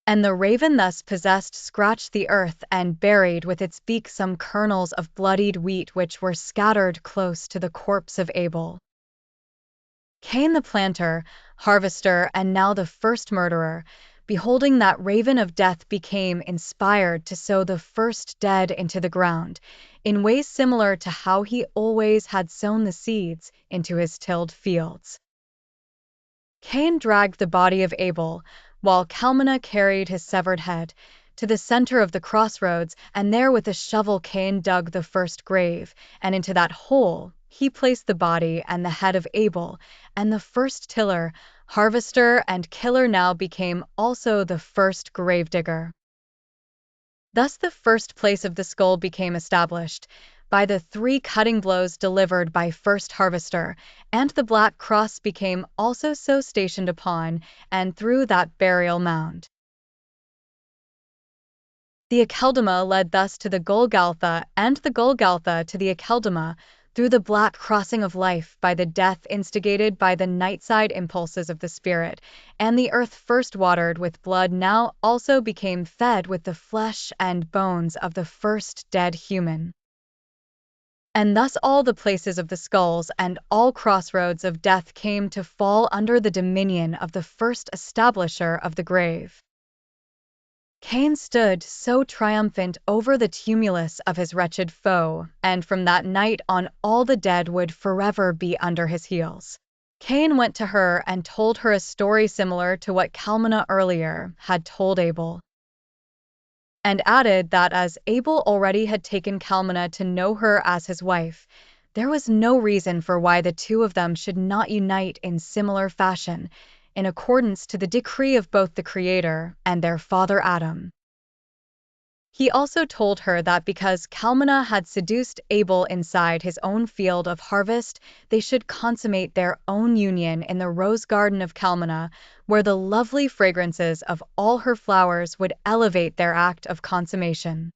And the raven thus possessed scratched the earth and buried with its beak some kernels of bloodied wheat which were scattered close to the corpse of Abel. Cain the planter, harvester, and now the first murderer, beholding that raven of death, became inspired to sow the first dead into the ground, in ways similar to how he always had sown the seeds into his tilled fields. Cain dragged the body of Abel, while Kalmana carried his severed head, to the center of the crossroads, and there with a shovel Cain dug the first grave, and into that hole he placed the body and the head of Abel, and the first tiller, harvester, and killer now became also the first gravedigger. Thus the first place of the skull became established, by the 3 cutting blows delivered by first harvester, and the black cross became also so stationed upon and through that burial mound. The Akeldama led thus to the Golgotha, and the Golgotha to the Akeldama, through the black crossing of life by the death instigated by the night-side impulses of the spirit, and the earth first watered with blood now also became fed with the flesh and bones of the first dead human. And thus all the places of the skulls and all crossroads of death came to fall under the dominion of the first establisher of the grave. Cain stood so triumphant over the tumulus of his wretched foe, and from that night on all the dead would forever be under his heels. Cain went to her and told her a story similar to what Kalmana earlier had told Abel, and added that as Abel already had taken Kalmana to know her as his wife, there was no reason for why the two of them should not unite in similar fashion, in accordance to the decree of both the Creator and their father Adam. He also told her that because Kalmana had seduced Abel inside his own field of harvest, they should consummate their own union in the rose garden of Kalmana, where the lovely fragrances of all her flowers would elevate their act of consummation.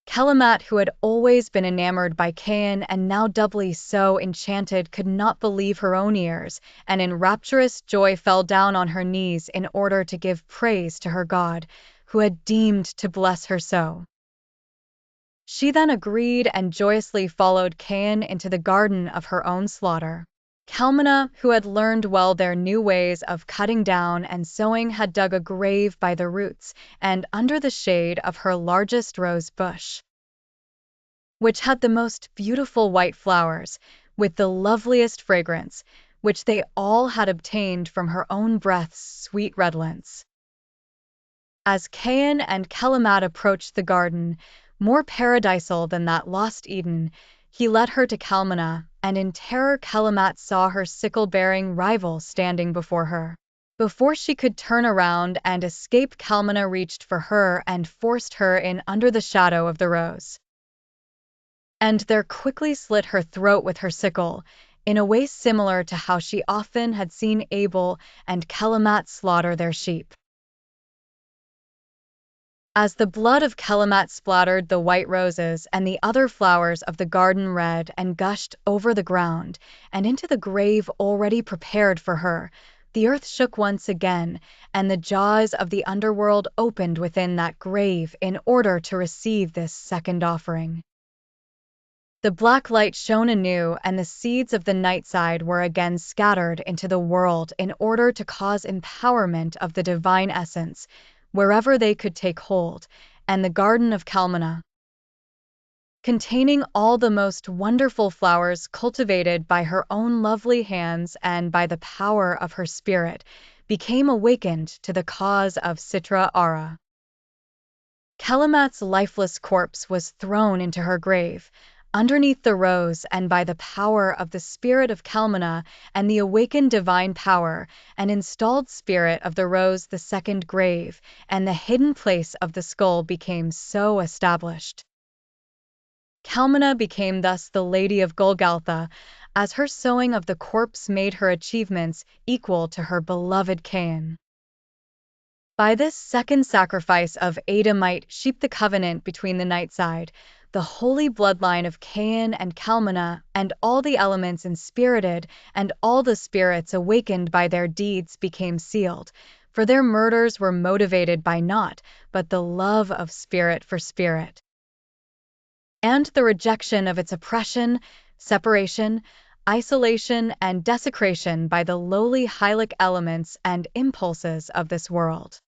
Kelamat, who had always been enamored by Cain and now doubly so enchanted, could not believe her own ears, and in rapturous joy fell down on her knees in order to give praise to her God, who had deemed to bless her so. She then agreed and joyously followed Cain into the garden of her own slaughter. Kalmana, who had learned well their new ways of cutting down and sowing, had dug a grave by the roots and under the shade of her largest rose bush, which had the most beautiful white flowers, with the loveliest fragrance, which they all had obtained from her own breath's sweet redolence. As Cain and Kelamat approached the garden, more paradisal than that lost Eden, he led her to Kalmana, and in terror Kelamat saw her sickle-bearing rival standing before her. Before she could turn around and escape, Kalmana reached for her and forced her in under the shadow of the rose, and there quickly slit her throat with her sickle, in a way similar to how she often had seen Abel and Kelamat slaughter their sheep. As the blood of Kelamat splattered the white roses and the other flowers of the garden red and gushed over the ground and into the grave already prepared for her, the earth shook once again, and the jaws of the underworld opened within that grave in order to receive this second offering. The black light shone anew, and the seeds of the night side were again scattered into the world in order to cause empowerment of the divine essence, wherever they could take hold, and the garden of Kalmana, containing all the most wonderful flowers cultivated by her own lovely hands and by the power of her spirit, became awakened to the cause of n.a.a. Kelamat's lifeless corpse was thrown into her grave, underneath the rose, and by the power of the spirit of Kalmana and the awakened divine power and installed spirit of the rose, the second grave and the hidden place of the skull became so established. Kalmana became thus the Lady of Golgotha, as her sowing of the corpse made her achievements equal to her beloved Cain. By this second sacrifice of Adamite sheep, the covenant between the night side, the holy bloodline of Cain and Kalmana, and all the elements inspirited and all the spirits awakened by their deeds became sealed, for their murders were motivated by naught but the love of spirit for spirit, and the rejection of its oppression, separation, isolation, and desecration by the lowly hylic elements and impulses of this world.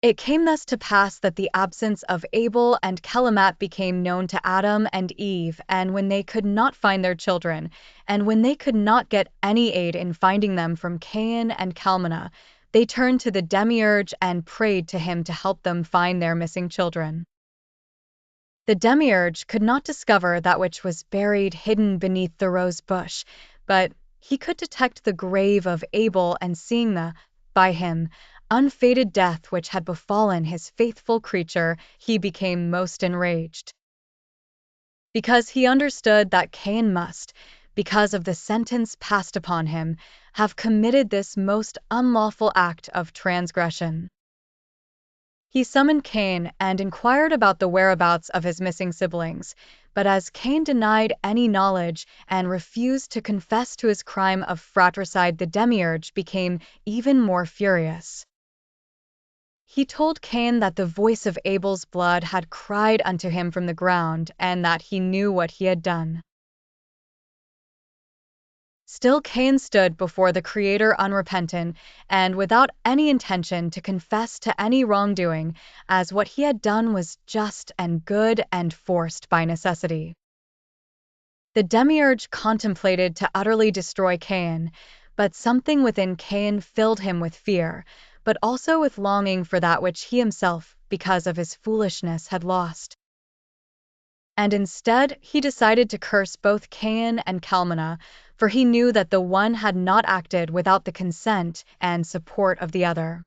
It came thus to pass that the absence of Abel and Kelamat became known to Adam and Eve, and when they could not find their children, and when they could not get any aid in finding them from Cain and Kalmana, they turned to the Demiurge and prayed to him to help them find their missing children. The Demiurge could not discover that which was buried hidden beneath the rose bush, but he could detect the grave of Abel, and seeing the, by him, unfated death which had befallen his faithful creature, he became most enraged. because he understood that Cain must, because of the sentence passed upon him, have committed this most unlawful act of transgression. He summoned Cain and inquired about the whereabouts of his missing siblings, but as Cain denied any knowledge and refused to confess to his crime of fratricide, the demiurge became even more furious. He told Cain that the voice of Abel's blood had cried unto him from the ground, and that he knew what he had done. Still Cain stood before the Creator unrepentant and without any intention to confess to any wrongdoing, as what he had done was just and good and forced by necessity. The demiurge contemplated to utterly destroy Cain, but something within Cain filled him with fear, but also with longing for that which he himself, because of his foolishness, had lost. And instead, he decided to curse both Cain and Kalmanah, for he knew that the one had not acted without the consent and support of the other.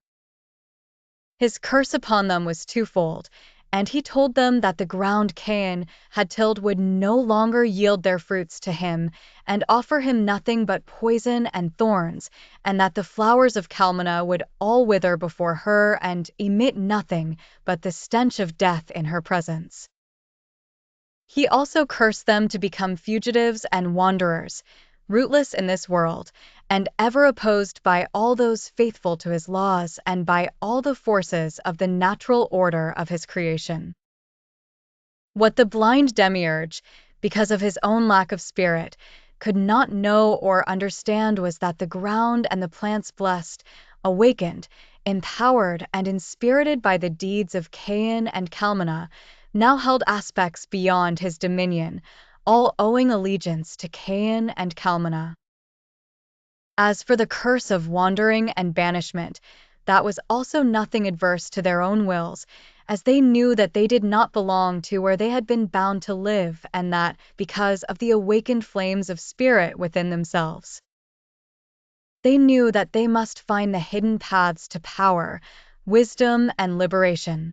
His curse upon them was twofold, and he told them that the ground Cain had tilled would no longer yield their fruits to him and offer him nothing but poison and thorns, and that the flowers of Kalmanah would all wither before her and emit nothing but the stench of death in her presence. He also cursed them to become fugitives and wanderers, rootless in this world, and ever opposed by all those faithful to his laws and by all the forces of the natural order of his creation. What the blind demiurge, because of his own lack of spirit, could not know or understand was that the ground and the plants blessed, awakened, empowered, and inspirited by the deeds of Cain and Kalmanah, now held aspects beyond his dominion, all owing allegiance to Cain and Kalmanah. As for the curse of wandering and banishment, that was also nothing adverse to their own wills, as they knew that they did not belong to where they had been bound to live, and that because of the awakened flames of spirit within themselves. They knew that they must find the hidden paths to power, wisdom, and liberation.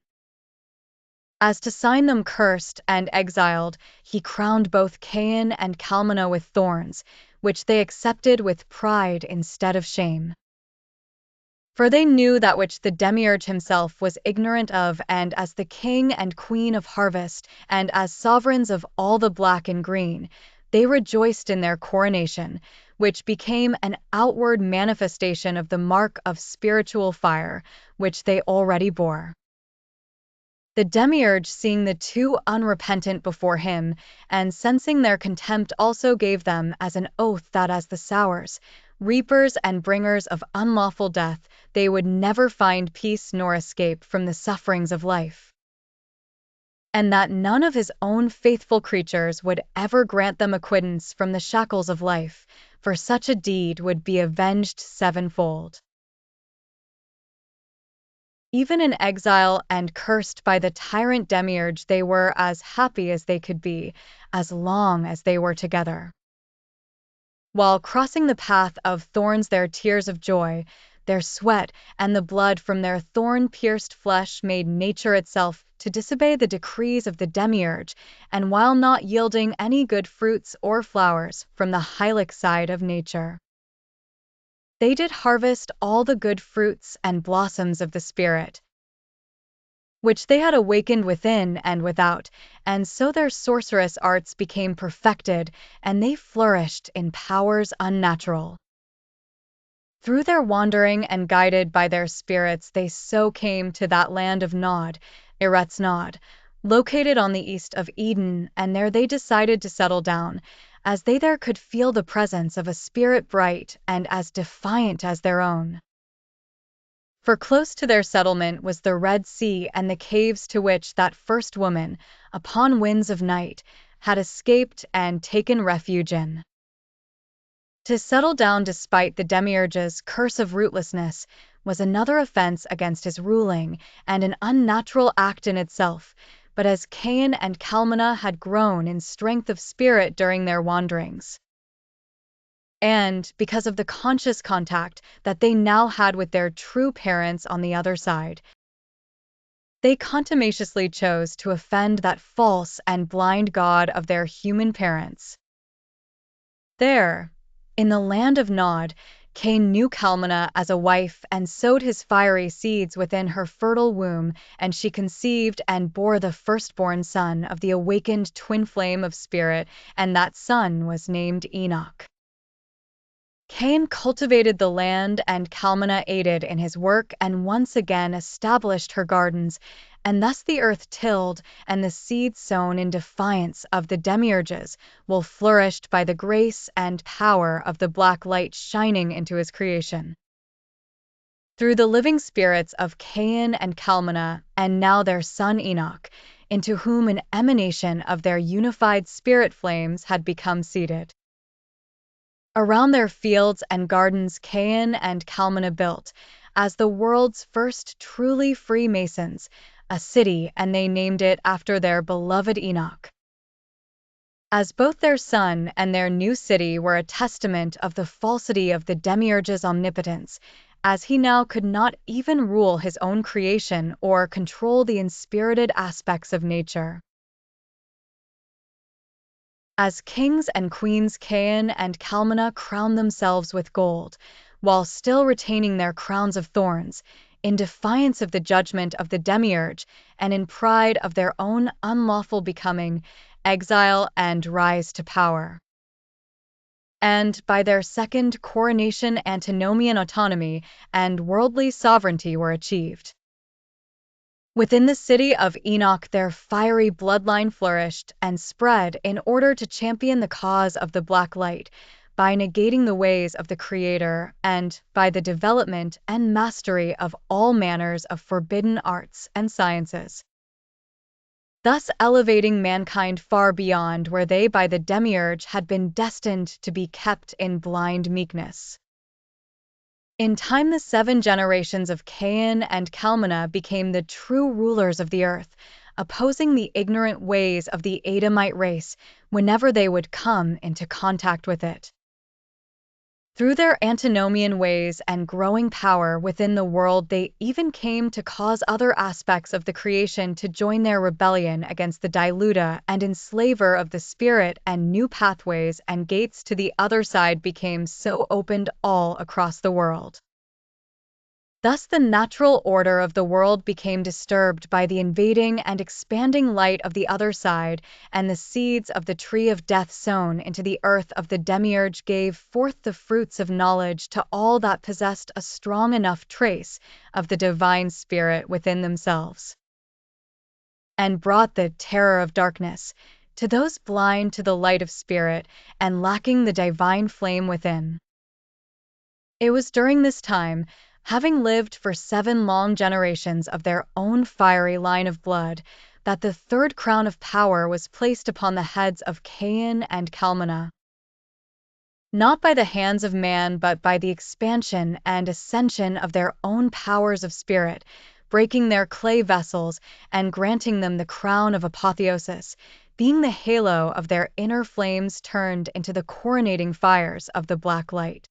As to sign them cursed and exiled, he crowned both Cain and Kalmanah with thorns, which they accepted with pride instead of shame. For they knew that which the demiurge himself was ignorant of, and as the king and queen of harvest, and as sovereigns of all the black and green, they rejoiced in their coronation, which became an outward manifestation of the mark of spiritual fire, which they already bore. The demiurge, seeing the two unrepentant before him, and sensing their contempt, also gave them as an oath that as the sowers, reapers and bringers of unlawful death, they would never find peace nor escape from the sufferings of life, and that none of his own faithful creatures would ever grant them acquittance from the shackles of life, for such a deed would be avenged sevenfold. Even in exile and cursed by the tyrant demiurge, they were as happy as they could be, as long as they were together. While crossing the path of thorns, their tears of joy, their sweat, and the blood from their thorn-pierced flesh made nature itself to disobey the decrees of the demiurge, and while not yielding any good fruits or flowers from the hylic side of nature, they did harvest all the good fruits and blossoms of the Spirit, which they had awakened within and without, and so their sorcerous arts became perfected, and they flourished in powers unnatural. Through their wandering and guided by their spirits, they so came to that land of Nod, Eretz Nod, located on the east of Eden, and there they decided to settle down, as they there could feel the presence of a spirit bright and as defiant as their own. For close to their settlement was the Red Sea and the caves to which that first woman, upon winds of night, had escaped and taken refuge in. To settle down despite the demiurge's curse of rootlessness was another offense against his ruling, and an unnatural act in itself, but as Cain and Kalmanah had grown in strength of spirit during their wanderings, and because of the conscious contact that they now had with their true parents on the other side, They contumaciously chose to offend that false and blind god of their human parents. There, in the land of Nod, Cain knew Kalmana as a wife and sowed his fiery seeds within her fertile womb, and she conceived and bore the firstborn son of the awakened twin flame of spirit, and that son was named Enoch. Cain cultivated the land, and Kalmana aided in his work and once again established her gardens, and thus the earth tilled, and the seeds sown in defiance of the demiurges will flourished by the grace and power of the black light shining into his creation. Through the living spirits of Cain and Kalmana, and now their son Enoch, into whom an emanation of their unified spirit flames had become seated. Around their fields and gardens Cain and Kalmana built, as the world's first truly free Masons, a city, and they named it after their beloved Enoch. As both their son and their new city were a testament of the falsity of the demiurge's omnipotence, as he now could not even rule his own creation or control the inspirited aspects of nature. As kings and queens Cain and Kalmana crowned themselves with gold, while still retaining their crowns of thorns, in defiance of the judgment of the demiurge, and in pride of their own unlawful becoming, exile, and rise to power. And by their second coronation antinomian autonomy and worldly sovereignty were achieved. Within the city of Enoch their fiery bloodline flourished and spread in order to champion the cause of the black light, by negating the ways of the Creator and by the development and mastery of all manners of forbidden arts and sciences, thus elevating mankind far beyond where they by the demiurge had been destined to be kept in blind meekness. In time the 7 generations of Cain and Kalmana became the true rulers of the earth, opposing the ignorant ways of the Adamite race whenever they would come into contact with it. Through their antinomian ways and growing power within the world, they even came to cause other aspects of the creation to join their rebellion against the diluter and enslaver of the spirit, and new pathways and gates to the other side became so opened all across the world. Thus the natural order of the world became disturbed by the invading and expanding light of the other side, and the seeds of the tree of death sown into the earth of the demiurge gave forth the fruits of knowledge to all that possessed a strong enough trace of the divine spirit within themselves, and brought the terror of darkness to those blind to the light of spirit and lacking the divine flame within. It was during this time, having lived for 7 long generations of their own fiery line of blood, that the 3rd crown of power was placed upon the heads of Cain and Kalmana. Not by the hands of man, but by the expansion and ascension of their own powers of spirit, breaking their clay vessels and granting them the crown of apotheosis, being the halo of their inner flames turned into the coronating fires of the black light.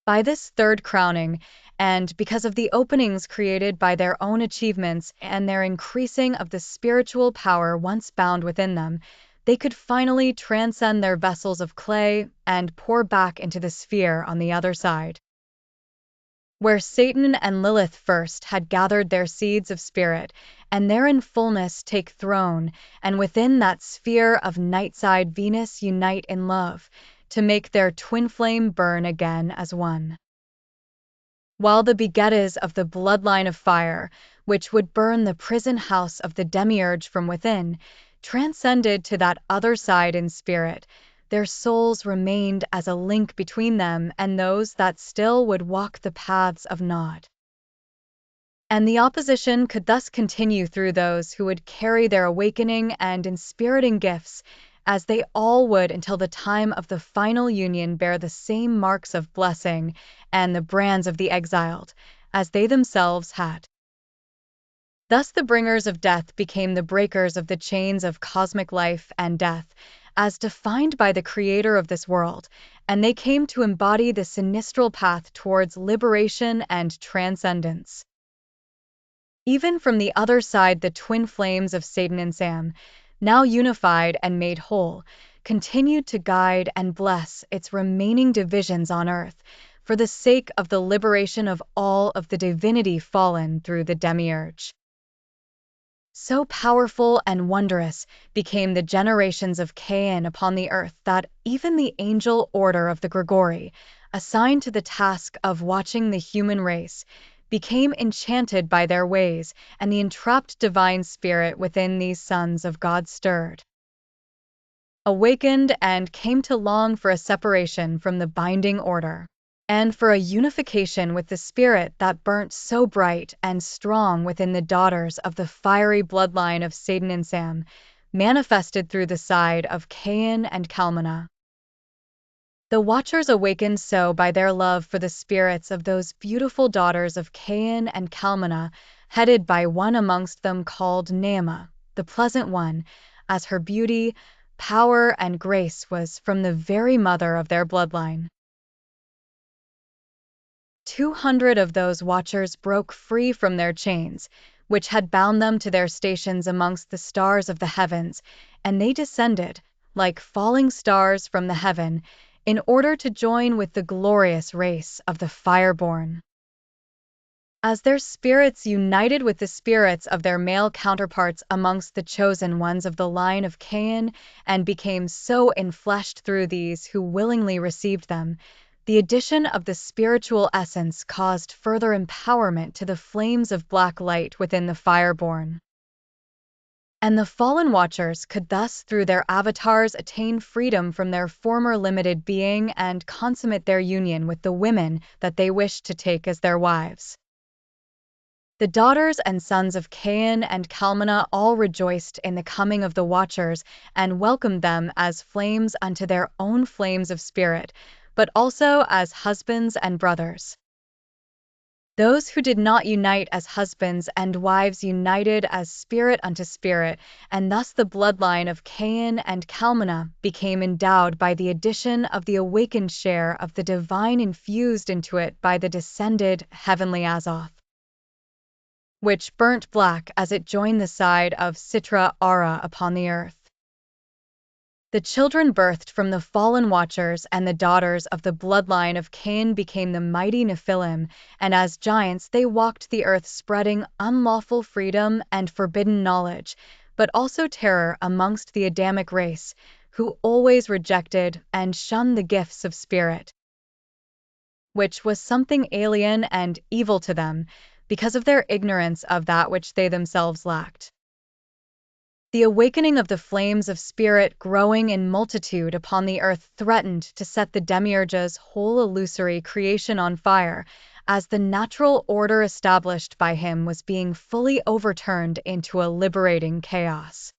By this 3rd crowning, and because of the openings created by their own achievements and their increasing of the spiritual power once bound within them, they could finally transcend their vessels of clay and pour back into the sphere on the other side, where Satan and Lilith first had gathered their seeds of spirit, and there in fullness take throne, and within that sphere of night-side Venus unite in love, to make their twin flame burn again as one. While the begettas of the bloodline of fire, which would burn the prison house of the demiurge from within, transcended to that other side in spirit, their souls remained as a link between them and those that still would walk the paths of Nod. And the opposition could thus continue through those who would carry their awakening and inspiriting gifts, as they all would until the time of the final union bear the same marks of blessing and the brands of the exiled, as they themselves had. Thus the bringers of death became the breakers of the chains of cosmic life and death, as defined by the Creator of this world, and they came to embody the sinistral path towards liberation and transcendence. Even from the other side, the twin flames of Satan and Sam, now unified and made whole, continued to guide and bless its remaining divisions on earth, for the sake of the liberation of all of the divinity fallen through the Demiurge. So powerful and wondrous became the generations of Cain upon the earth that even the angel order of the Grigori, assigned to the task of watching the human race, became enchanted by their ways, and the entrapped divine spirit within these sons of God stirred, awakened, and came to long for a separation from the binding order, and for a unification with the spirit that burnt so bright and strong within the daughters of the fiery bloodline of Satan and Sam, manifested through the side of Cain and Kalmana. The Watchers awakened so by their love for the spirits of those beautiful daughters of Cain and Kalmana, headed by one amongst them called n.a.a, the Pleasant One, as her beauty, power, and grace was from the very mother of their bloodline. 200 of those Watchers broke free from their chains, which had bound them to their stations amongst the stars of the heavens, and they descended, like falling stars from the heaven, in order to join with the glorious race of the Fireborn. As their spirits united with the spirits of their male counterparts amongst the chosen ones of the line of Cain, and became so enfleshed through these who willingly received them, the addition of the spiritual essence caused further empowerment to the flames of black light within the Fireborn. And the fallen Watchers could thus through their avatars attain freedom from their former limited being and consummate their union with the women that they wished to take as their wives. The daughters and sons of Cain and Kalmana all rejoiced in the coming of the Watchers and welcomed them as flames unto their own flames of spirit, but also as husbands and brothers. Those who did not unite as husbands and wives united as spirit unto spirit, and thus the bloodline of Cain and Kalmana became endowed by the addition of the awakened share of the divine infused into it by the descended heavenly Azoth, which burnt black as it joined the side of Sitra-Ara upon the earth. The children birthed from the fallen Watchers and the daughters of the bloodline of Cain became the mighty Nephilim, and as giants they walked the earth spreading unlawful freedom and forbidden knowledge, but also terror amongst the Adamic race, who always rejected and shunned the gifts of spirit, which was something alien and evil to them, because of their ignorance of that which they themselves lacked. The awakening of the flames of spirit growing in multitude upon the earth threatened to set the Demiurge's whole illusory creation on fire, as the natural order established by him was being fully overturned into a liberating chaos.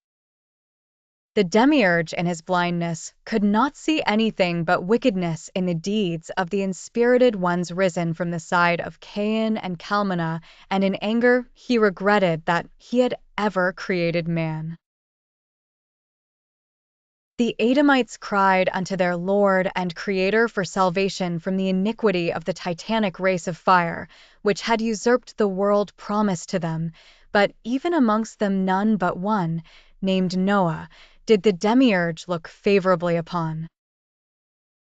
The Demiurge, in his blindness, could not see anything but wickedness in the deeds of the inspirited ones risen from the side of Cain and Kalmana, and in anger he regretted that he had ever created man. The Adamites cried unto their Lord and Creator for salvation from the iniquity of the titanic race of fire, which had usurped the world promised to them, but even amongst them none but one, named Noah, did the Demiurge look favorably upon.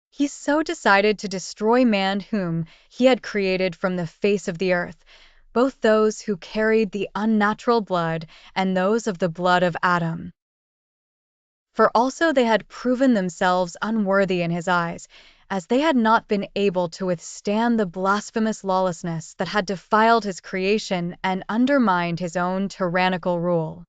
He so decided to destroy man whom he had created from the face of the earth, both those who carried the unnatural blood and those of the blood of Adam. For also they had proven themselves unworthy in his eyes, as they had not been able to withstand the blasphemous lawlessness that had defiled his creation and undermined his own tyrannical rule.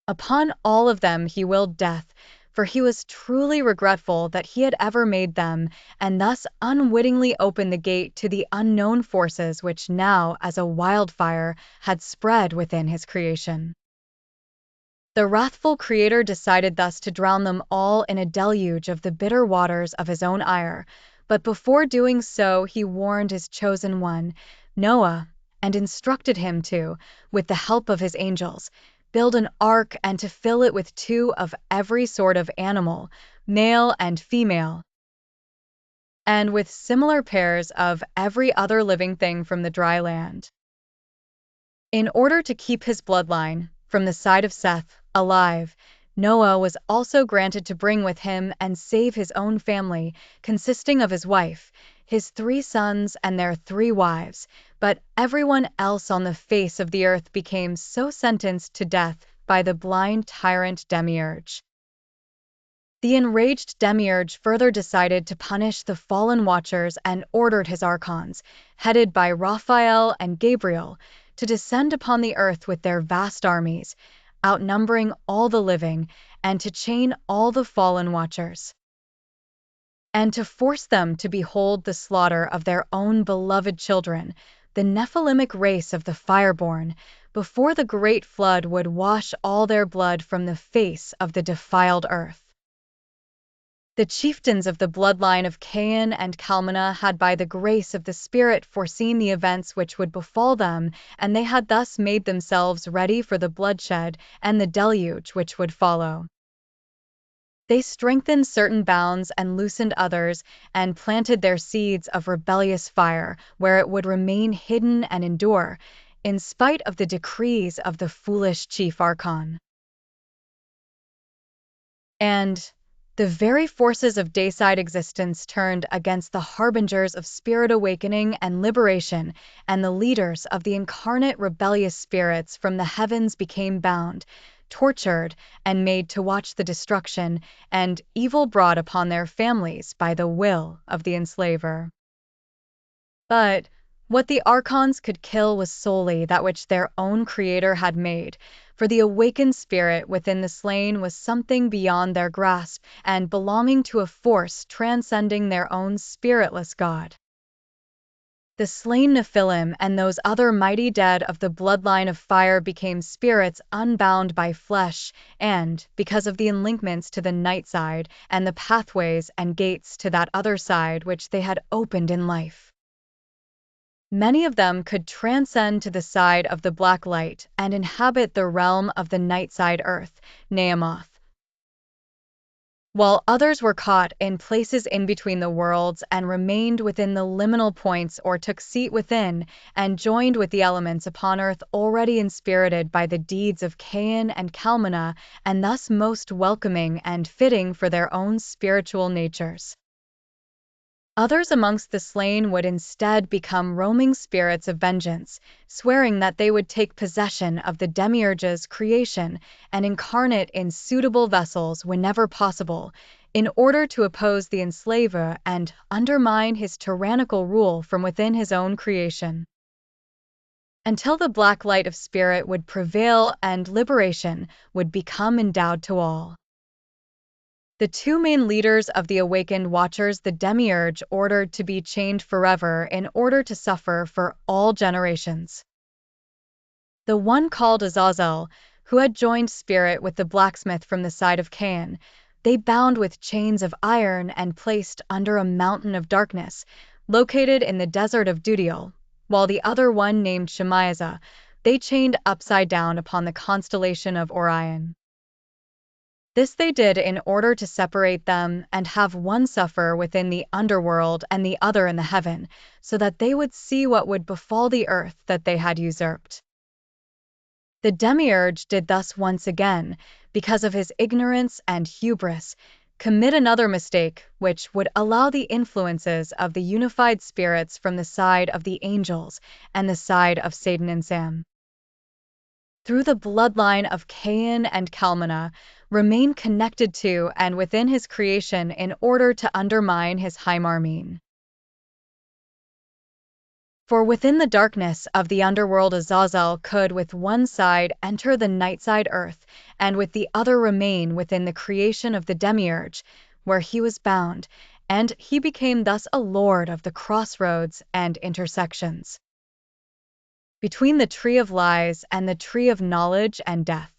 Upon all of them he willed death, for he was truly regretful that he had ever made them, and thus unwittingly opened the gate to the unknown forces which now, as a wildfire, had spread within his creation. The wrathful Creator decided thus to drown them all in a deluge of the bitter waters of his own ire, but before doing so he warned his chosen one, Noah, and instructed him to, with the help of his angels, build an ark and to fill it with 2 of every sort of animal, male and female, and with similar pairs of every other living thing from the dry land. In order to keep his bloodline, from the side of Seth, alive, Noah was also granted to bring with him and save his own family, consisting of his wife, his 3 sons and their 3 wives, but everyone else on the face of the earth became so sentenced to death by the blind tyrant Demiurge. The enraged Demiurge further decided to punish the fallen Watchers and ordered his archons, headed by Raphael and Gabriel, to descend upon the earth with their vast armies, outnumbering all the living, and to chain all the fallen Watchers, and to force them to behold the slaughter of their own beloved children, the Nephilimic race of the Fireborn, before the great flood would wash all their blood from the face of the defiled earth. The chieftains of the bloodline of Cain and Calmina had by the grace of the Spirit foreseen the events which would befall them, and they had thus made themselves ready for the bloodshed and the deluge which would follow. They strengthened certain bounds and loosened others, and planted their seeds of rebellious fire where it would remain hidden and endure, in spite of the decrees of the foolish chief archon. And the very forces of dayside existence turned against the harbingers of spirit awakening and liberation, and the leaders of the incarnate rebellious spirits from the heavens became bound, tortured, and made to watch the destruction and evil brought upon their families by the will of the enslaver. But what the archons could kill was solely that which their own creator had made, for the awakened spirit within the slain was something beyond their grasp and belonging to a force transcending their own spiritless God. The slain Nephilim and those other mighty dead of the bloodline of fire became spirits unbound by flesh, and, because of the enlinkments to the night side and the pathways and gates to that other side which they had opened in life, many of them could transcend to the side of the black light and inhabit the realm of the night-side earth, n.a.a, while others were caught in places in between the worlds and remained within the liminal points or took seat within and joined with the elements upon earth already inspirited by the deeds of Cain and Calmina, and thus most welcoming and fitting for their own spiritual natures. Others amongst the slain would instead become roaming spirits of vengeance, swearing that they would take possession of the Demiurge's creation and incarnate in suitable vessels whenever possible, in order to oppose the enslaver and undermine his tyrannical rule from within his own creation, until the black light of spirit would prevail and liberation would become endowed to all. The 2 main leaders of the awakened Watchers the Demiurge ordered to be chained forever in order to suffer for all generations. The one called Azazel, who had joined spirit with the blacksmith from the side of Cain, they bound with chains of iron and placed under a mountain of darkness, located in the desert of Dudiel, while the other one named Shemaiah, they chained upside down upon the constellation of Orion. This they did in order to separate them and have one suffer within the underworld and the other in the heaven, so that they would see what would befall the earth that they had usurped. The Demiurge did thus once again, because of his ignorance and hubris, commit another mistake which would allow the influences of the unified spirits from the side of the angels and the side of Satan and Sam, through the bloodline of Cain and Calmina, remain connected to and within his creation in order to undermine his Hymarmene. For within the darkness of the underworld Azazel could with one side enter the night-side earth, and with the other remain within the creation of the Demiurge, where he was bound, and he became thus a lord of the crossroads and intersections between the tree of lies and the tree of knowledge and death.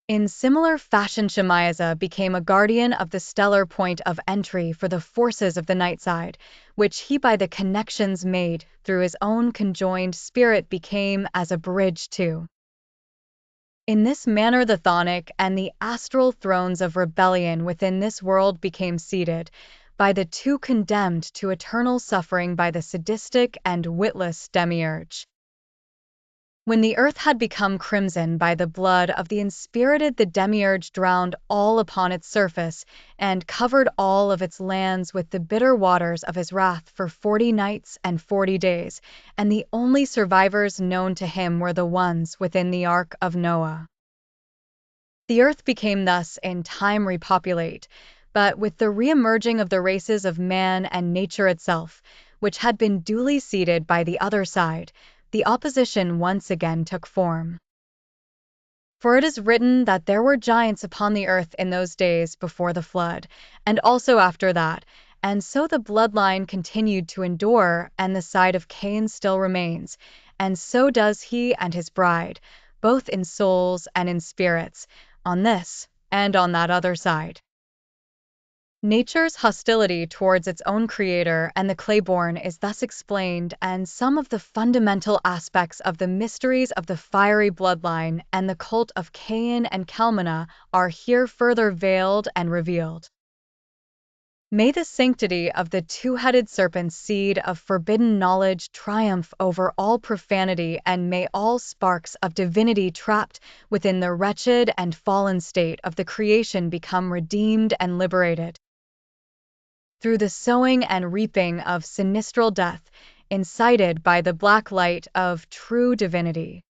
In similar fashion Shemaiah became a guardian of the stellar point of entry for the forces of the night side, which he by the connections made through his own conjoined spirit became as a bridge to. In this manner the chthonic and the astral thrones of rebellion within this world became seated, by the 2 condemned to eternal suffering by the sadistic and witless Demiurge. When the earth had become crimson by the blood of the inspirited, the demiurge drowned all upon its surface, and covered all of its lands with the bitter waters of his wrath for 40 nights and 40 days, and the only survivors known to him were the ones within the ark of Noah. The earth became thus in time repopulate, but with the re-emerging of the races of man and nature itself, which had been duly seeded by the other side, the opposition once again took form. For it is written that there were giants upon the earth in those days before the flood, and also after that, and so the bloodline continued to endure, and the side of Cain still remains, and so does he and his bride, both in souls and in spirits, on this and on that other side. Nature's hostility towards its own creator and the clay-born is thus explained, and some of the fundamental aspects of the mysteries of the fiery bloodline and the cult of Cain and Kalmana are here further veiled and revealed. May the sanctity of the two-headed serpent's seed of forbidden knowledge triumph over all profanity, and may all sparks of divinity trapped within the wretched and fallen state of the creation become redeemed and liberated. Through the sowing and reaping of sinistral death, incited by the black light of true divinity.